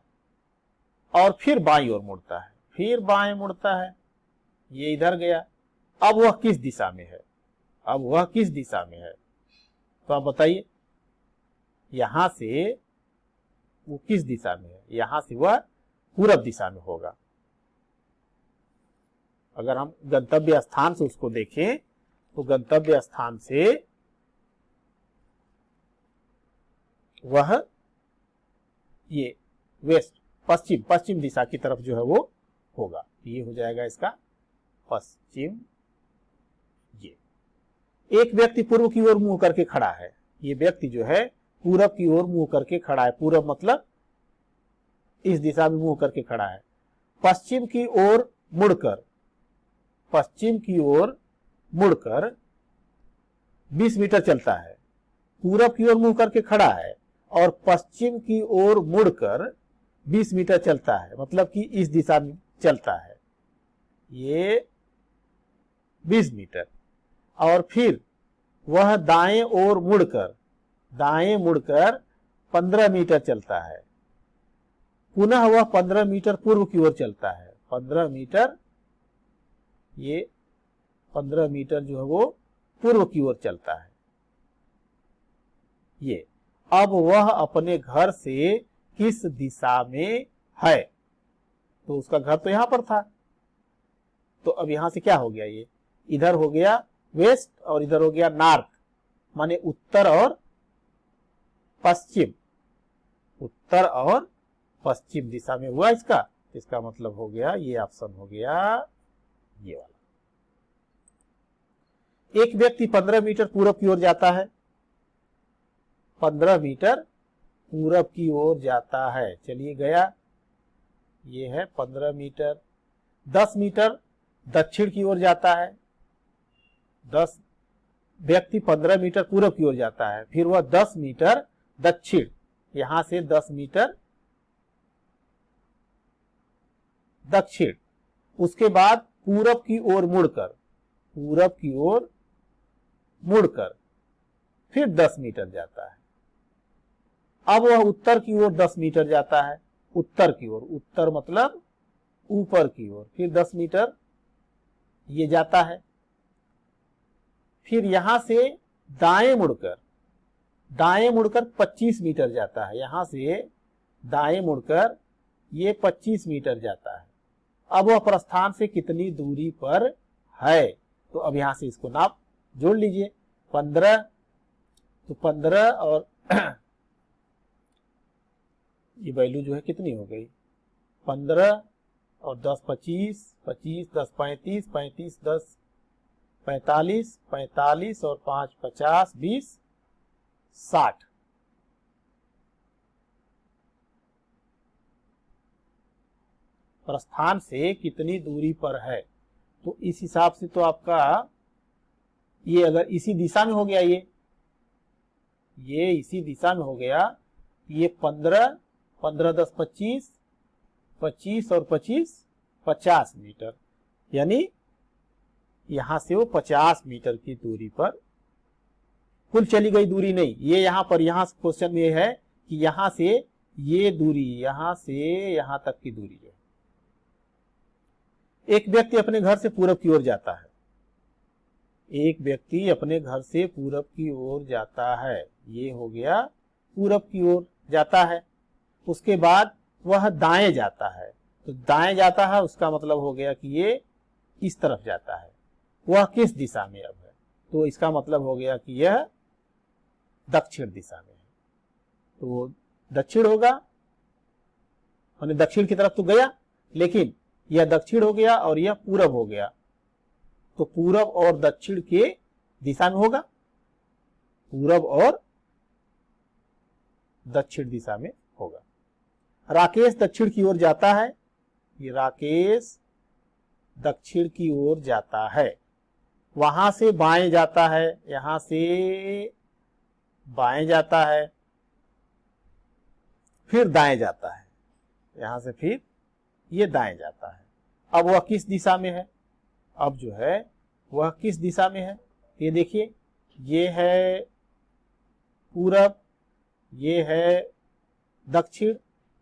और फिर बाईं ओर मुड़ता है, फिर बाएं मुड़ता है, ये इधर गया। अब वह किस दिशा में है, अब वह किस दिशा में है, तो आप बताइए यहां से वो किस दिशा में है। यहां से वह पूरब दिशा में होगा। अगर हम गंतव्य स्थान से उसको देखें तो गंतव्य स्थान से वह ये वेस्ट पश्चिम दिशा की तरफ जो है वो होगा। ये हो जाएगा इसका पश्चिम। ये एक व्यक्ति पूर्व की ओर मुंह करके खड़ा है, ये व्यक्ति जो है पूरब की ओर मुंह करके खड़ा है। पूरब मतलब इस दिशा में मुंह करके खड़ा है। पश्चिम की ओर मुड़कर, पश्चिम की ओर मुड़कर 20 मीटर चलता है। पूरब की ओर मुंह करके खड़ा है और पश्चिम की ओर मुड़कर 20 मीटर चलता है, मतलब कि इस दिशा में चलता है, ये 20 मीटर। और फिर वह दाएं ओर मुड़कर 15 मीटर चलता है। पुनः वह 15 मीटर पूर्व की ओर चलता है। 15 मीटर, ये 15 मीटर जो है वो पूर्व की ओर चलता है। ये अब वह अपने घर से किस दिशा में है, तो उसका घर तो यहां पर था, तो अब यहां से क्या हो गया, ये इधर हो गया वेस्ट और इधर हो गया नॉर्थ, माने उत्तर और पश्चिम, उत्तर और पश्चिम दिशा में हुआ इसका। इसका मतलब हो गया ये ऑप्शन हो गया ये वाला। एक व्यक्ति 15 मीटर पूरब की ओर जाता है, 15 मीटर पूरब की ओर जाता है, चलिए गया, ये है 15 मीटर। 10 मीटर दक्षिण की ओर जाता है, 10 व्यक्ति 15 मीटर पूरब की ओर जाता है, फिर वह 10 मीटर दक्षिण, यहां से 10 मीटर दक्षिण, उसके बाद पूरब की ओर मुड़कर, पूरब की ओर मुड़कर फिर 10 मीटर जाता है। अब वह उत्तर की ओर 10 मीटर जाता है, उत्तर की ओर, उत्तर मतलब ऊपर की ओर, फिर 10 मीटर ये जाता है। फिर यहां से दाएं मुड़कर 25 मीटर जाता है, यहां से दाएं मुड़कर ये 25 मीटर जाता है। अब वह प्रस्थान से कितनी दूरी पर है, तो अब यहां से इसको नाप जोड़ लीजिए। 15, तो 15 और ये वैल्यू जो है कितनी हो गई, 15 और 10 25, 25 10 35, 35 10 45, 45 और 5 50, 20 60। प्रस्थान से कितनी दूरी पर है, तो इस हिसाब से तो आपका ये अगर इसी दिशा में हो गया, ये इसी दिशा में हो गया, ये 15 15 10 25, 25 और 25 50 मीटर, यानी यहां से वो 50 मीटर की दूरी पर कुल चली गई दूरी नहीं। ये यहां पर, यहां क्वेश्चन में है कि यहां से ये दूरी, यहां से यहां तक की दूरी है। एक व्यक्ति अपने घर से पूरब की ओर जाता है, एक व्यक्ति अपने घर से पूरब की ओर जाता है, ये हो गया पूरब की ओर जाता है। उसके बाद वह दाएं जाता है, तो दाएं जाता है उसका मतलब हो गया कि ये इस तरफ जाता है। वह किस दिशा में अब है, तो इसका मतलब हो गया कि यह दक्षिण दिशा में है, तो दक्षिण होगा, माने दक्षिण की तरफ तो गया, लेकिन यह दक्षिण हो गया और यह पूरब हो गया, तो पूरब और दक्षिण के दिशा में होगा, पूरब और दक्षिण दिशा में होगा। राकेश दक्षिण की ओर जाता है, ये राकेश दक्षिण की ओर जाता है, वहां से बाएं जाता है, यहां से बाएं जाता है, फिर दाएं जाता है, यहां से फिर ये दाएं जाता है। अब वह किस दिशा में है? अब जो है वह किस दिशा में है? ये देखिए, ये है पूरब, ये है दक्षिण,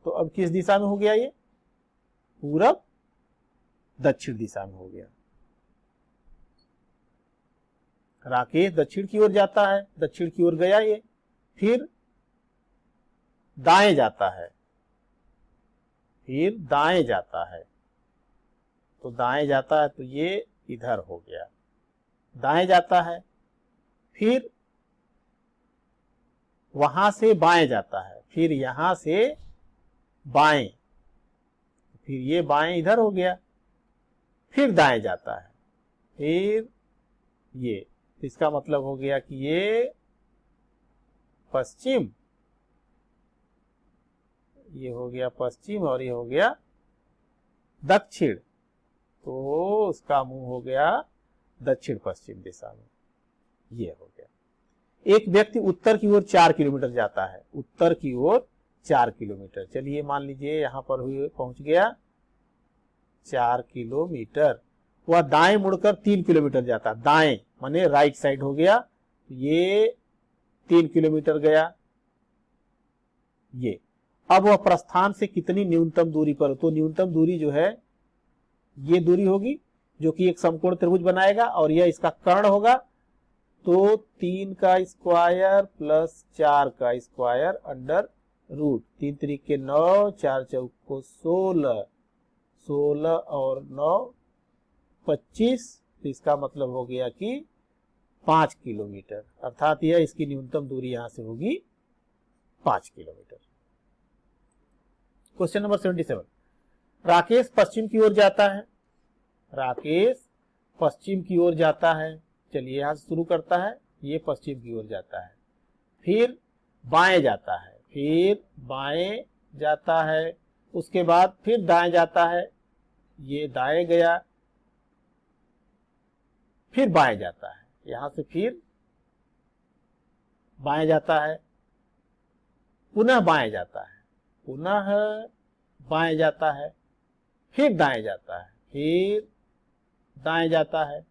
तो अब किस दिशा में हो गया? ये पूरब दक्षिण दिशा में हो गया। राकेश दक्षिण की ओर जाता है, दक्षिण की ओर गया ये, फिर दाएं जाता है, फिर दाएं जाता है, तो दाएं जाता है तो ये इधर हो गया, दाएं जाता है, फिर वहां से बाएं जाता है, फिर यहां से बाएं, फिर ये बाएं इधर हो गया, फिर दाएं जाता है, फिर ये, इसका मतलब हो गया कि ये पश्चिम, ये हो गया पश्चिम और ये हो गया दक्षिण, तो उसका मुंह हो गया दक्षिण पश्चिम दिशा में, ये हो गया। एक व्यक्ति उत्तर की ओर 4 किलोमीटर जाता है, उत्तर की ओर 4 किलोमीटर, चलिए मान लीजिए यहां पर हुए पहुंच गया 4 किलोमीटर, वह दाएं मुड़कर 3 किलोमीटर जाता, दाएं माने राइट साइड हो गया, ये 3 किलोमीटर गया ये। अब वह प्रस्थान से कितनी न्यूनतम दूरी पर? तो न्यूनतम दूरी जो है ये दूरी होगी जो कि एक समकोण त्रिभुज बनाएगा और यह इसका कर्ण होगा, तो 3 का स्क्वायर प्लस 4 का स्क्वायर अंडर रूट 3 त्रिके 9, 4 चौको 16, 16 और 9 25, तो इसका मतलब हो गया कि 5 किलोमीटर, अर्थात यह इसकी न्यूनतम दूरी यहां से होगी 5 किलोमीटर। क्वेश्चन नंबर 77, राकेश पश्चिम की ओर जाता है, राकेश पश्चिम की ओर जाता है, चलिए यहां से शुरू करता है, ये पश्चिम की ओर जाता है, फिर बाएं जाता है, फिर बाएं जाता है, उसके बाद फिर दाएं जाता है, ये दाएं गया, फिर बाएं जाता है, यहां से फिर बाएं जाता है, पुनः बाएं जाता है, पुनः बाएं जाता है, फिर दाएं जाता है, फिर दाएं जाता है।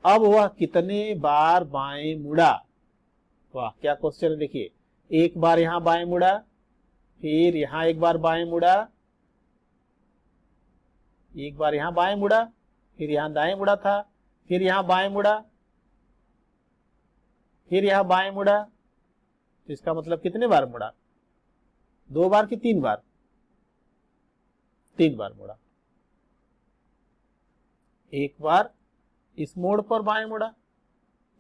अब वह कितने बार बाएं मुड़ा? वाह क्या क्वेश्चन है, देखिए, एक बार यहां बाएं मुड़ा, फिर यहां एक बार बाएं मुड़ा, एक बार यहां बाएं मुड़ा, फिर यहां दाएं मुड़ा था, फिर यहां बाएं मुड़ा, फिर यहां बाएं मुड़ा, तो इसका मतलब कितने बार मुड़ा? 2 बार कि 3 बार? 3 बार मुड़ा। एक बार इस मोड़ पर बाएं मुड़ा,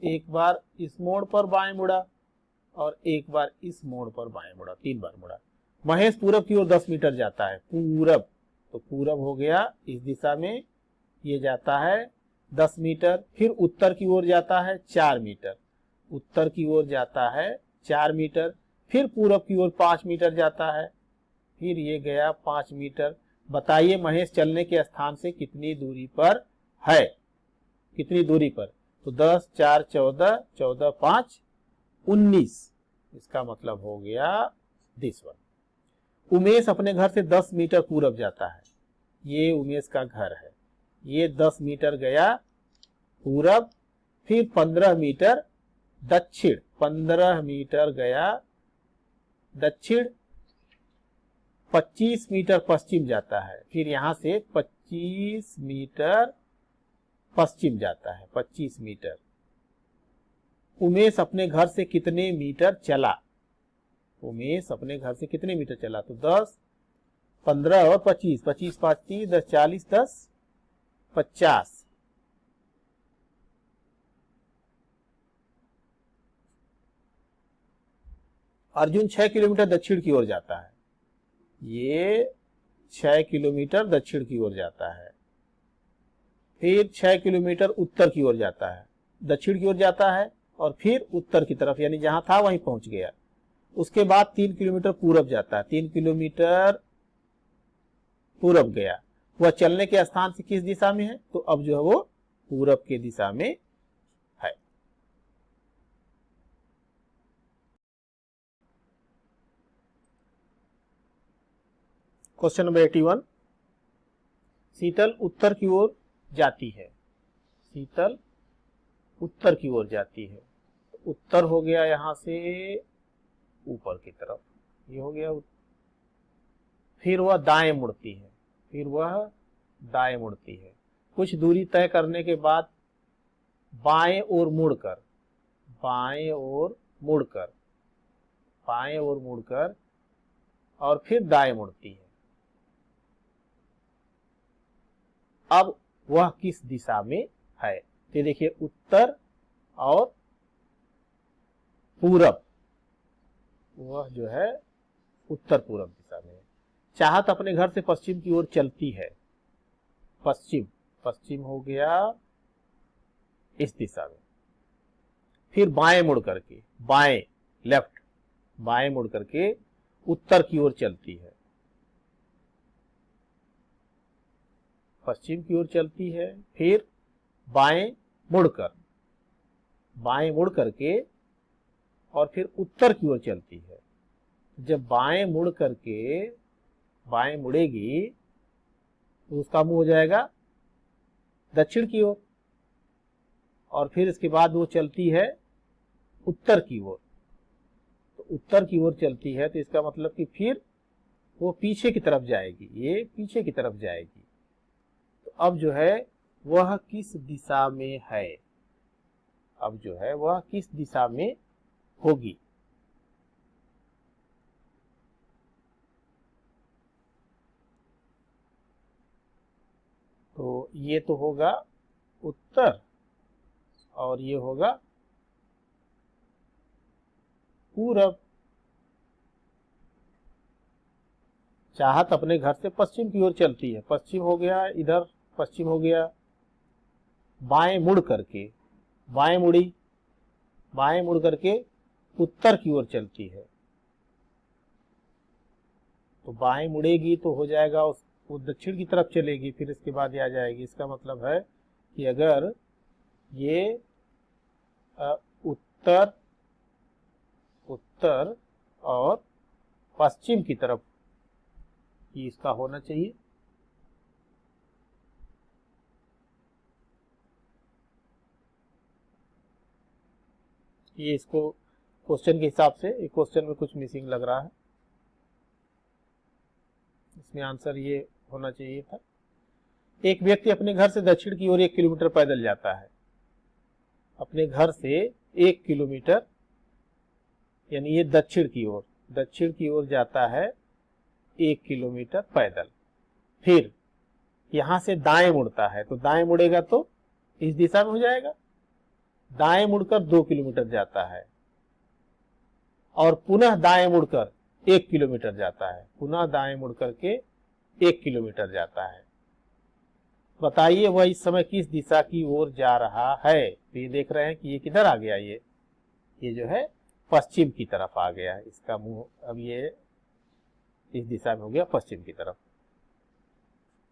एक बार इस मोड़ पर बाएं मुड़ा और एक बार इस मोड़ पर बाएं मुड़ा, 3 बार मुड़ा। महेश पूरब की ओर 10 मीटर जाता है, पूरब, तो पूरब हो गया इस दिशा में, ये जाता है 10 मीटर, फिर उत्तर की ओर जाता है 4 मीटर, उत्तर की ओर जाता है 4 मीटर, फिर पूरब की ओर 5 मीटर जाता है, फिर ये गया 5 मीटर। बताइए महेश चलने के स्थान से कितनी दूरी पर है? कितनी दूरी पर? तो 10, 4, 14, 14, 5, 19, इसका मतलब हो गया 10 वन। उमेश अपने घर से 10 मीटर पूरब जाता है, ये उमेश का घर है, ये 10 मीटर गया पूरब, फिर 15 मीटर दक्षिण, 15 मीटर गया दक्षिण, 25 मीटर पश्चिम जाता है, फिर यहां से 25 मीटर पश्चिम जाता है, 25 मीटर। उमेश अपने घर से कितने मीटर चला? उमेश अपने घर से कितने मीटर चला? तो 10, 15 और 25, 25, 5, 30, 10, 40, 10, 50। अर्जुन 6 किलोमीटर दक्षिण की ओर जाता है, ये 6 किलोमीटर दक्षिण की ओर जाता है, फिर 6 किलोमीटर उत्तर की ओर जाता है, दक्षिण की ओर जाता है और फिर उत्तर की तरफ, यानी जहां था वहीं पहुंच गया। उसके बाद 3 किलोमीटर पूरब जाता है, 3 किलोमीटर पूरब गया। वह चलने के स्थान से किस दिशा में है? तो अब जो है वो पूरब के दिशा में है। क्वेश्चन नंबर 81, शीतल उत्तर की ओर जाती है। शीतल उत्तर की ओर जाती है। उत्तर हो गया यहां से ऊपर की तरफ, ये हो गया। फिर वह दाएं मुड़ती है। फिर वह दाएं मुड़ती है। कुछ दूरी तय करने के बाद बाएं ओर मुड़कर, बाएं ओर मुड़कर, बाएं ओर मुड़कर और फिर दाएं मुड़ती है। अब वह किस दिशा में है? तो देखिए उत्तर और पूरब, वह जो है उत्तर पूरब दिशा में है। चाहत अपने घर से पश्चिम की ओर चलती है। पश्चिम, पश्चिम हो गया इस दिशा में। फिर बाएं मुड़ करके, बाएं लेफ्ट, बाएं मुड़ करके उत्तर की ओर चलती है। पश्चिम की ओर चलती है। फिर बाएं मुड़कर, बाएं मुड़ करके और फिर उत्तर की ओर चलती है। जब बाएं मुड़ करके, बाएं मुड़ेगी तो उसका मुंह हो जाएगा दक्षिण की ओर, और फिर इसके बाद वो चलती है उत्तर की ओर। तो उत्तर की ओर चलती है तो इसका मतलब कि फिर वो पीछे की तरफ जाएगी, ये पीछे की तरफ जाएगी। तो अब जो है वह किस दिशा में है? अब जो है वह किस दिशा में होगी? तो ये तो होगा उत्तर और ये होगा पूरब। चाहत अपने घर से पश्चिम की ओर चलती है। पश्चिम हो गया इधर, पश्चिम हो गया। बाएं मुड़ करके, बाएं मुड़ी, बाएं मुड़ करके उत्तर की ओर चलती है। तो बाएं मुड़ेगी तो हो जाएगा वो दक्षिण की तरफ चलेगी, फिर इसके बाद आ जाएगी। इसका मतलब है कि अगर ये उत्तर, उत्तर और पश्चिम की तरफ ही इसका होना चाहिए। ये इसको क्वेश्चन के हिसाब से, एक क्वेश्चन में कुछ मिसिंग लग रहा है, इसमें आंसर ये होना चाहिए था। एक व्यक्ति अपने घर से दक्षिण की ओर 1 किलोमीटर पैदल जाता है। अपने घर से 1 किलोमीटर, यानी ये दक्षिण की ओर, दक्षिण की ओर जाता है 1 किलोमीटर पैदल। फिर यहां से दाएं मुड़ता है। तो दाएं मुड़ेगा तो इस दिशा में हो जाएगा। दाएं मुड़कर 2 किलोमीटर जाता है और पुनः दाएं मुड़कर 1 किलोमीटर जाता है। पुनः दाएं मुड़कर के 1 किलोमीटर जाता है। बताइए वह इस समय किस दिशा की ओर जा रहा है? तो ये देख रहे हैं कि ये किधर आ गया, ये जो है पश्चिम की तरफ आ गया। इसका मुंह अब ये इस दिशा में हो गया पश्चिम की तरफ,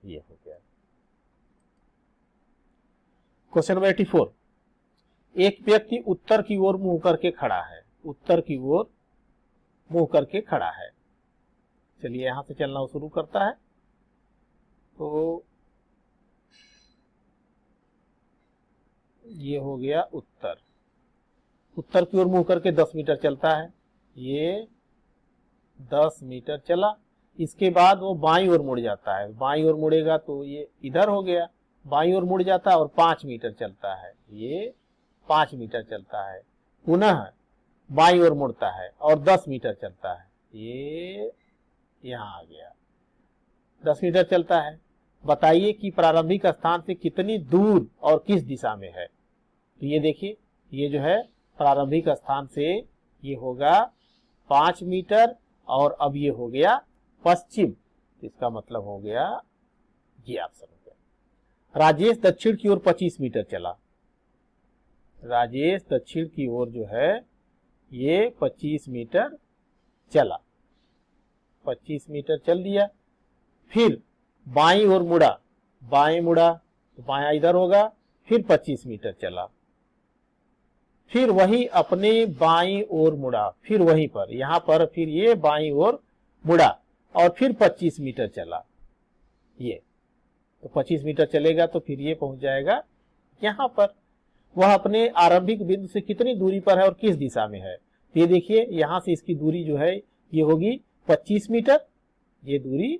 ये हो गया। क्वेश्चन नंबर 84, एक व्यक्ति उत्तर की ओर मुंह करके खड़ा है। उत्तर की ओर मुंह करके खड़ा है। चलिए यहां से चलना शुरू करता है। तो ये हो गया उत्तर। उत्तर की ओर मुंह करके 10 मीटर चलता है। ये 10 मीटर चला। इसके बाद वो बाईं ओर मुड़ जाता है। बाईं ओर मुड़ेगा तो ये इधर हो गया। बाईं ओर मुड़ जाता है और 5 मीटर चलता है। ये 5 मीटर चलता है। पुनः बाईं ओर मुड़ता है और 10 मीटर चलता है। ये यहां आ गया, 10 मीटर चलता है। बताइए कि प्रारंभिक स्थान से कितनी दूर और किस दिशा में है? तो ये देखिए, ये जो है प्रारंभिक स्थान से ये होगा 5 मीटर और अब ये हो गया पश्चिम। इसका मतलब हो गया ये ऑप्शन हो गया। राजेश दक्षिण की ओर 25 मीटर चला। राजेश दक्षिण की ओर जो है ये 25 मीटर चला। 25 मीटर चल दिया। फिर बाईं ओर मुड़ा, बाएं मुड़ा तो बाया इधर होगा। फिर 25 मीटर चला। फिर वही अपने बाईं ओर मुड़ा। फिर वहीं पर, यहां पर फिर ये बाईं ओर मुड़ा और फिर 25 मीटर चला, ये तो 25 मीटर चलेगा तो फिर ये पहुंच जाएगा यहां पर। वह अपने आरंभिक बिंदु से कितनी दूरी पर है और किस दिशा में है? ये देखिए यहां से इसकी दूरी जो है ये होगी 25 मीटर, ये दूरी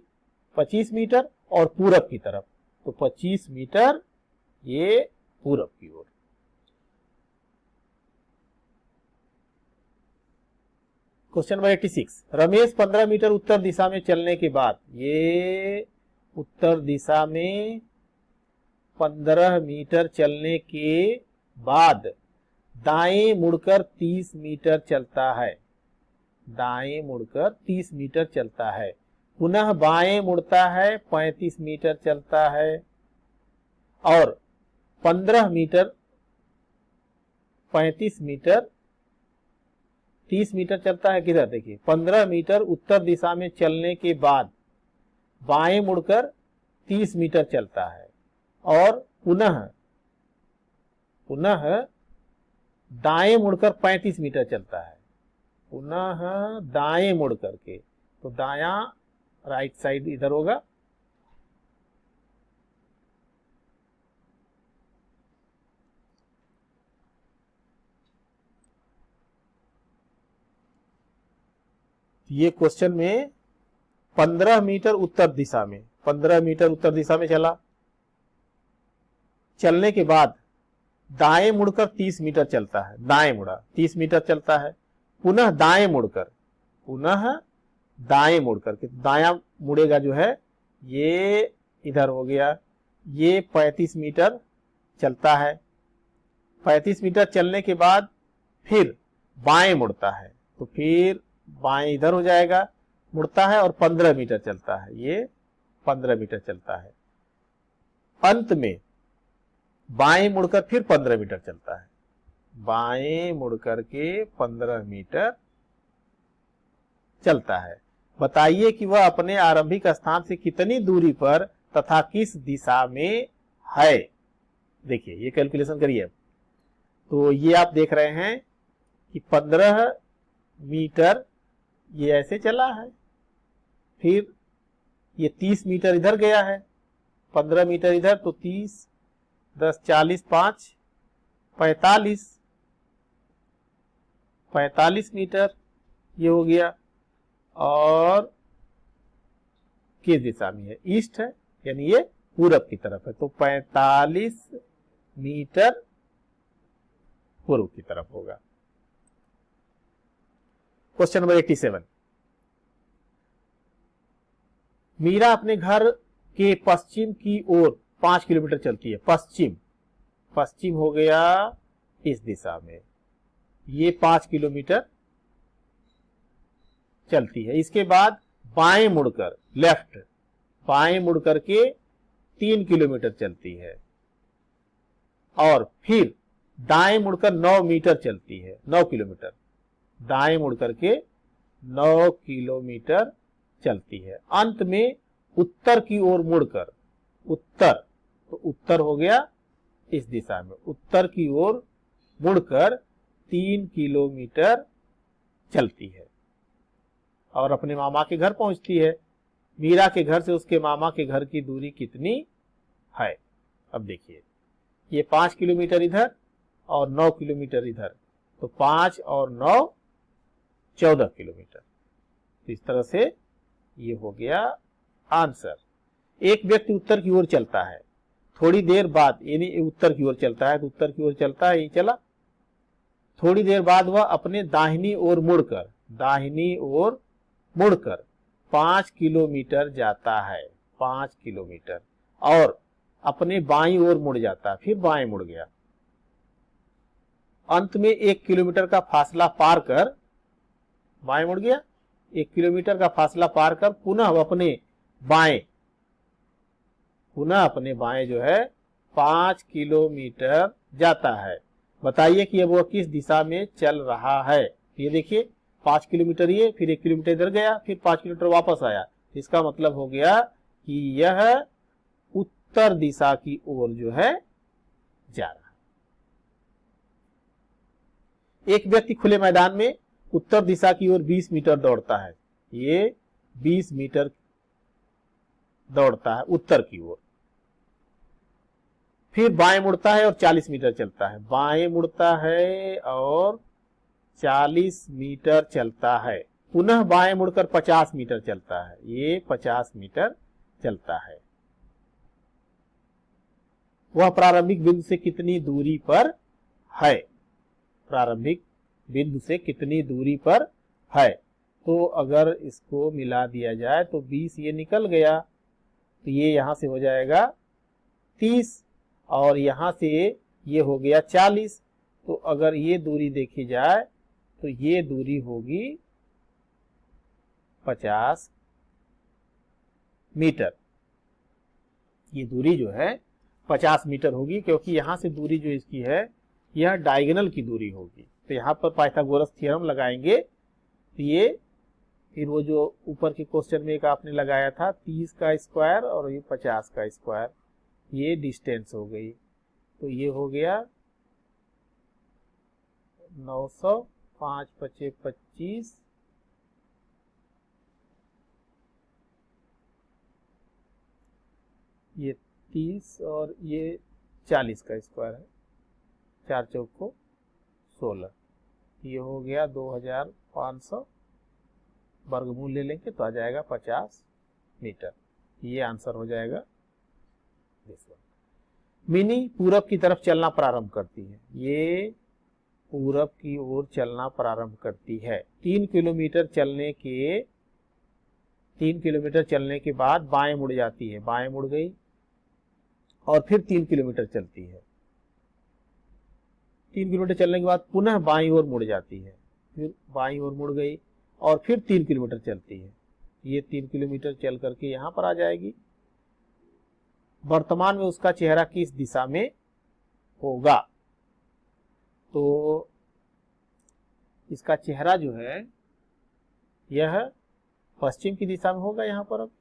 25 मीटर और पूरब की तरफ, तो 25 मीटर ये पूरब की ओर। क्वेश्चन नंबर 86, रमेश 15 मीटर उत्तर दिशा में चलने के बाद, ये उत्तर दिशा में 15 मीटर चलने के बाद दाएं मुड़कर 30 मीटर चलता है, दाएं मुड़कर 30 मीटर चलता है, पुनः बाएं मुड़ता है 35 मीटर चलता है और 15 मीटर 35 मीटर 30 मीटर चलता है किधर, देखिए 15 मीटर उत्तर दिशा में चलने के बाद बाएं मुड़कर 30 मीटर चलता है और पुनः दाएं मुड़कर 35 मीटर चलता है, पुनः दाएं मुड़ करके, तो दायां राइट साइड इधर होगा, ये क्वेश्चन में 15 मीटर उत्तर दिशा में, 15 मीटर उत्तर दिशा में चला, चलने के बाद दाएं मुड़कर 30 मीटर चलता है, दाएं मुड़ा 30 मीटर चलता है, पुनः दाएं मुड़कर, पुनः दाएं मुड़कर के, दायां मुड़ेगा जो है ये इधर हो गया, ये 35 मीटर चलता है, 35 मीटर चलने के बाद फिर बाएं मुड़ता है, तो फिर बाएं इधर हो जाएगा, मुड़ता है और 15 मीटर चलता है, ये 15 मीटर चलता है, अंत में बाएं मुड़कर फिर 15 मीटर चलता है, बाएं मुड़कर के 15 मीटर चलता है। बताइए कि वह अपने आरंभिक स्थान से कितनी दूरी पर तथा किस दिशा में है। देखिए ये कैलकुलेशन करिए। तो ये आप देख रहे हैं कि 15 मीटर ये ऐसे चला है, फिर ये 30 मीटर इधर गया है, 15 मीटर इधर, तो 30 10 40 5 45 मीटर ये हो गया और किस दिशा में है, ईस्ट है, यानी ये पूरब की तरफ है, तो 45 मीटर पूर्व की तरफ होगा। क्वेश्चन नंबर 87, मीरा अपने घर के पश्चिम की ओर 5 किलोमीटर चलती है, पश्चिम हो गया इस दिशा में, ये 5 किलोमीटर चलती है। इसके बाद बाएं मुड़कर, लेफ्ट बाएं मुड़कर के 3 किलोमीटर चलती है और फिर दाएं मुड़कर 9 मीटर चलती है, 9 किलोमीटर, दाएं मुड़कर के 9 किलोमीटर चलती है। अंत में उत्तर की ओर मुड़कर, उत्तर, तो उत्तर हो गया इस दिशा में, उत्तर की ओर मुड़कर 3 किलोमीटर चलती है और अपने मामा के घर पहुंचती है। मीरा के घर से उसके मामा के घर की दूरी कितनी है? अब देखिए ये 5 किलोमीटर इधर और 9 किलोमीटर इधर, तो 5 और 9 14 किलोमीटर। तो इस तरह से ये हो गया आंसर। एक व्यक्ति उत्तर की ओर चलता है, थोड़ी देर बाद, यानी उत्तर की ओर चलता है तो उत्तर की ओर चलता है, ये चला, थोड़ी देर बाद वह अपने दाहिनी ओर मुड़कर, दाहिनी ओर मुड़कर 5 किलोमीटर जाता है, 5 किलोमीटर, और अपने बाईं ओर मुड़ जाता है, फिर बाएं मुड़ गया। अंत में 1 किलोमीटर का फासला पार कर बाएं मुड़ गया, 1 किलोमीटर का फासला पार कर पुनः अपने बाएं जो है 5 किलोमीटर जाता है। बताइए कि अब वह किस दिशा में चल रहा है। ये देखिए 5 किलोमीटर ये, फिर 1 किलोमीटर इधर गया, फिर 5 किलोमीटर वापस आया, इसका मतलब हो गया कि यह उत्तर दिशा की ओर जो है जा रहा है। एक व्यक्ति खुले मैदान में उत्तर दिशा की ओर 20 मीटर दौड़ता है, ये 20 मीटर दौड़ता है उत्तर की ओर, फिर बाएं मुड़ता है और 40 मीटर चलता है, बाएं मुड़ता है और 40 मीटर चलता है, पुनः बाएं मुड़कर 50 मीटर चलता है, ये 50 मीटर चलता है। वह प्रारंभिक बिंदु से कितनी दूरी पर है, प्रारंभिक बिंदु से कितनी दूरी पर है। तो अगर इसको मिला दिया जाए तो 20 ये निकल गया, तो ये यहां से हो जाएगा 30 और यहां से ये हो गया 40। तो अगर ये दूरी देखी जाए तो ये दूरी होगी 50 मीटर। ये दूरी जो है 50 मीटर होगी, क्योंकि यहां से दूरी जो इसकी है यह डायगोनल की दूरी होगी। तो यहाँ पर पाइथागोरस थ्योरम लगाएंगे तो ये फिर वो जो ऊपर के क्वेश्चन में एक आपने लगाया था 30 का स्क्वायर और ये 50 का स्क्वायर, ये डिस्टेंस हो गई। तो ये हो गया 900, 5 × 25, ये 30 और ये 40 का स्क्वायर है, 4 चौको 16, ये हो गया 2500, वर्गमूल ले लेंगे तो आ जाएगा 50 मीटर। ये आंसर हो जाएगा। मिनी पूरब की तरफ चलना प्रारंभ करती है, ये पूरब की ओर चलना प्रारंभ करती है। 3 किलोमीटर चलने के बाद बाएं मुड़ जाती है, बाएं मुड़ गई और फिर 3 किलोमीटर चलती है। 3 किलोमीटर चलने के बाद पुनः बाईं ओर मुड़ जाती है, फिर बाईं ओर मुड़ गई और फिर 3 किलोमीटर चलती है। ये 3 किलोमीटर चल करके यहां पर आ जाएगी। वर्तमान में उसका चेहरा किस दिशा में होगा, तो इसका चेहरा जो है यह पश्चिम की दिशा में होगा यहाँ पर अब,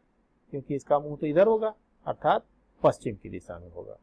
क्योंकि इसका मुंह तो इधर होगा, अर्थात पश्चिम की दिशा में होगा।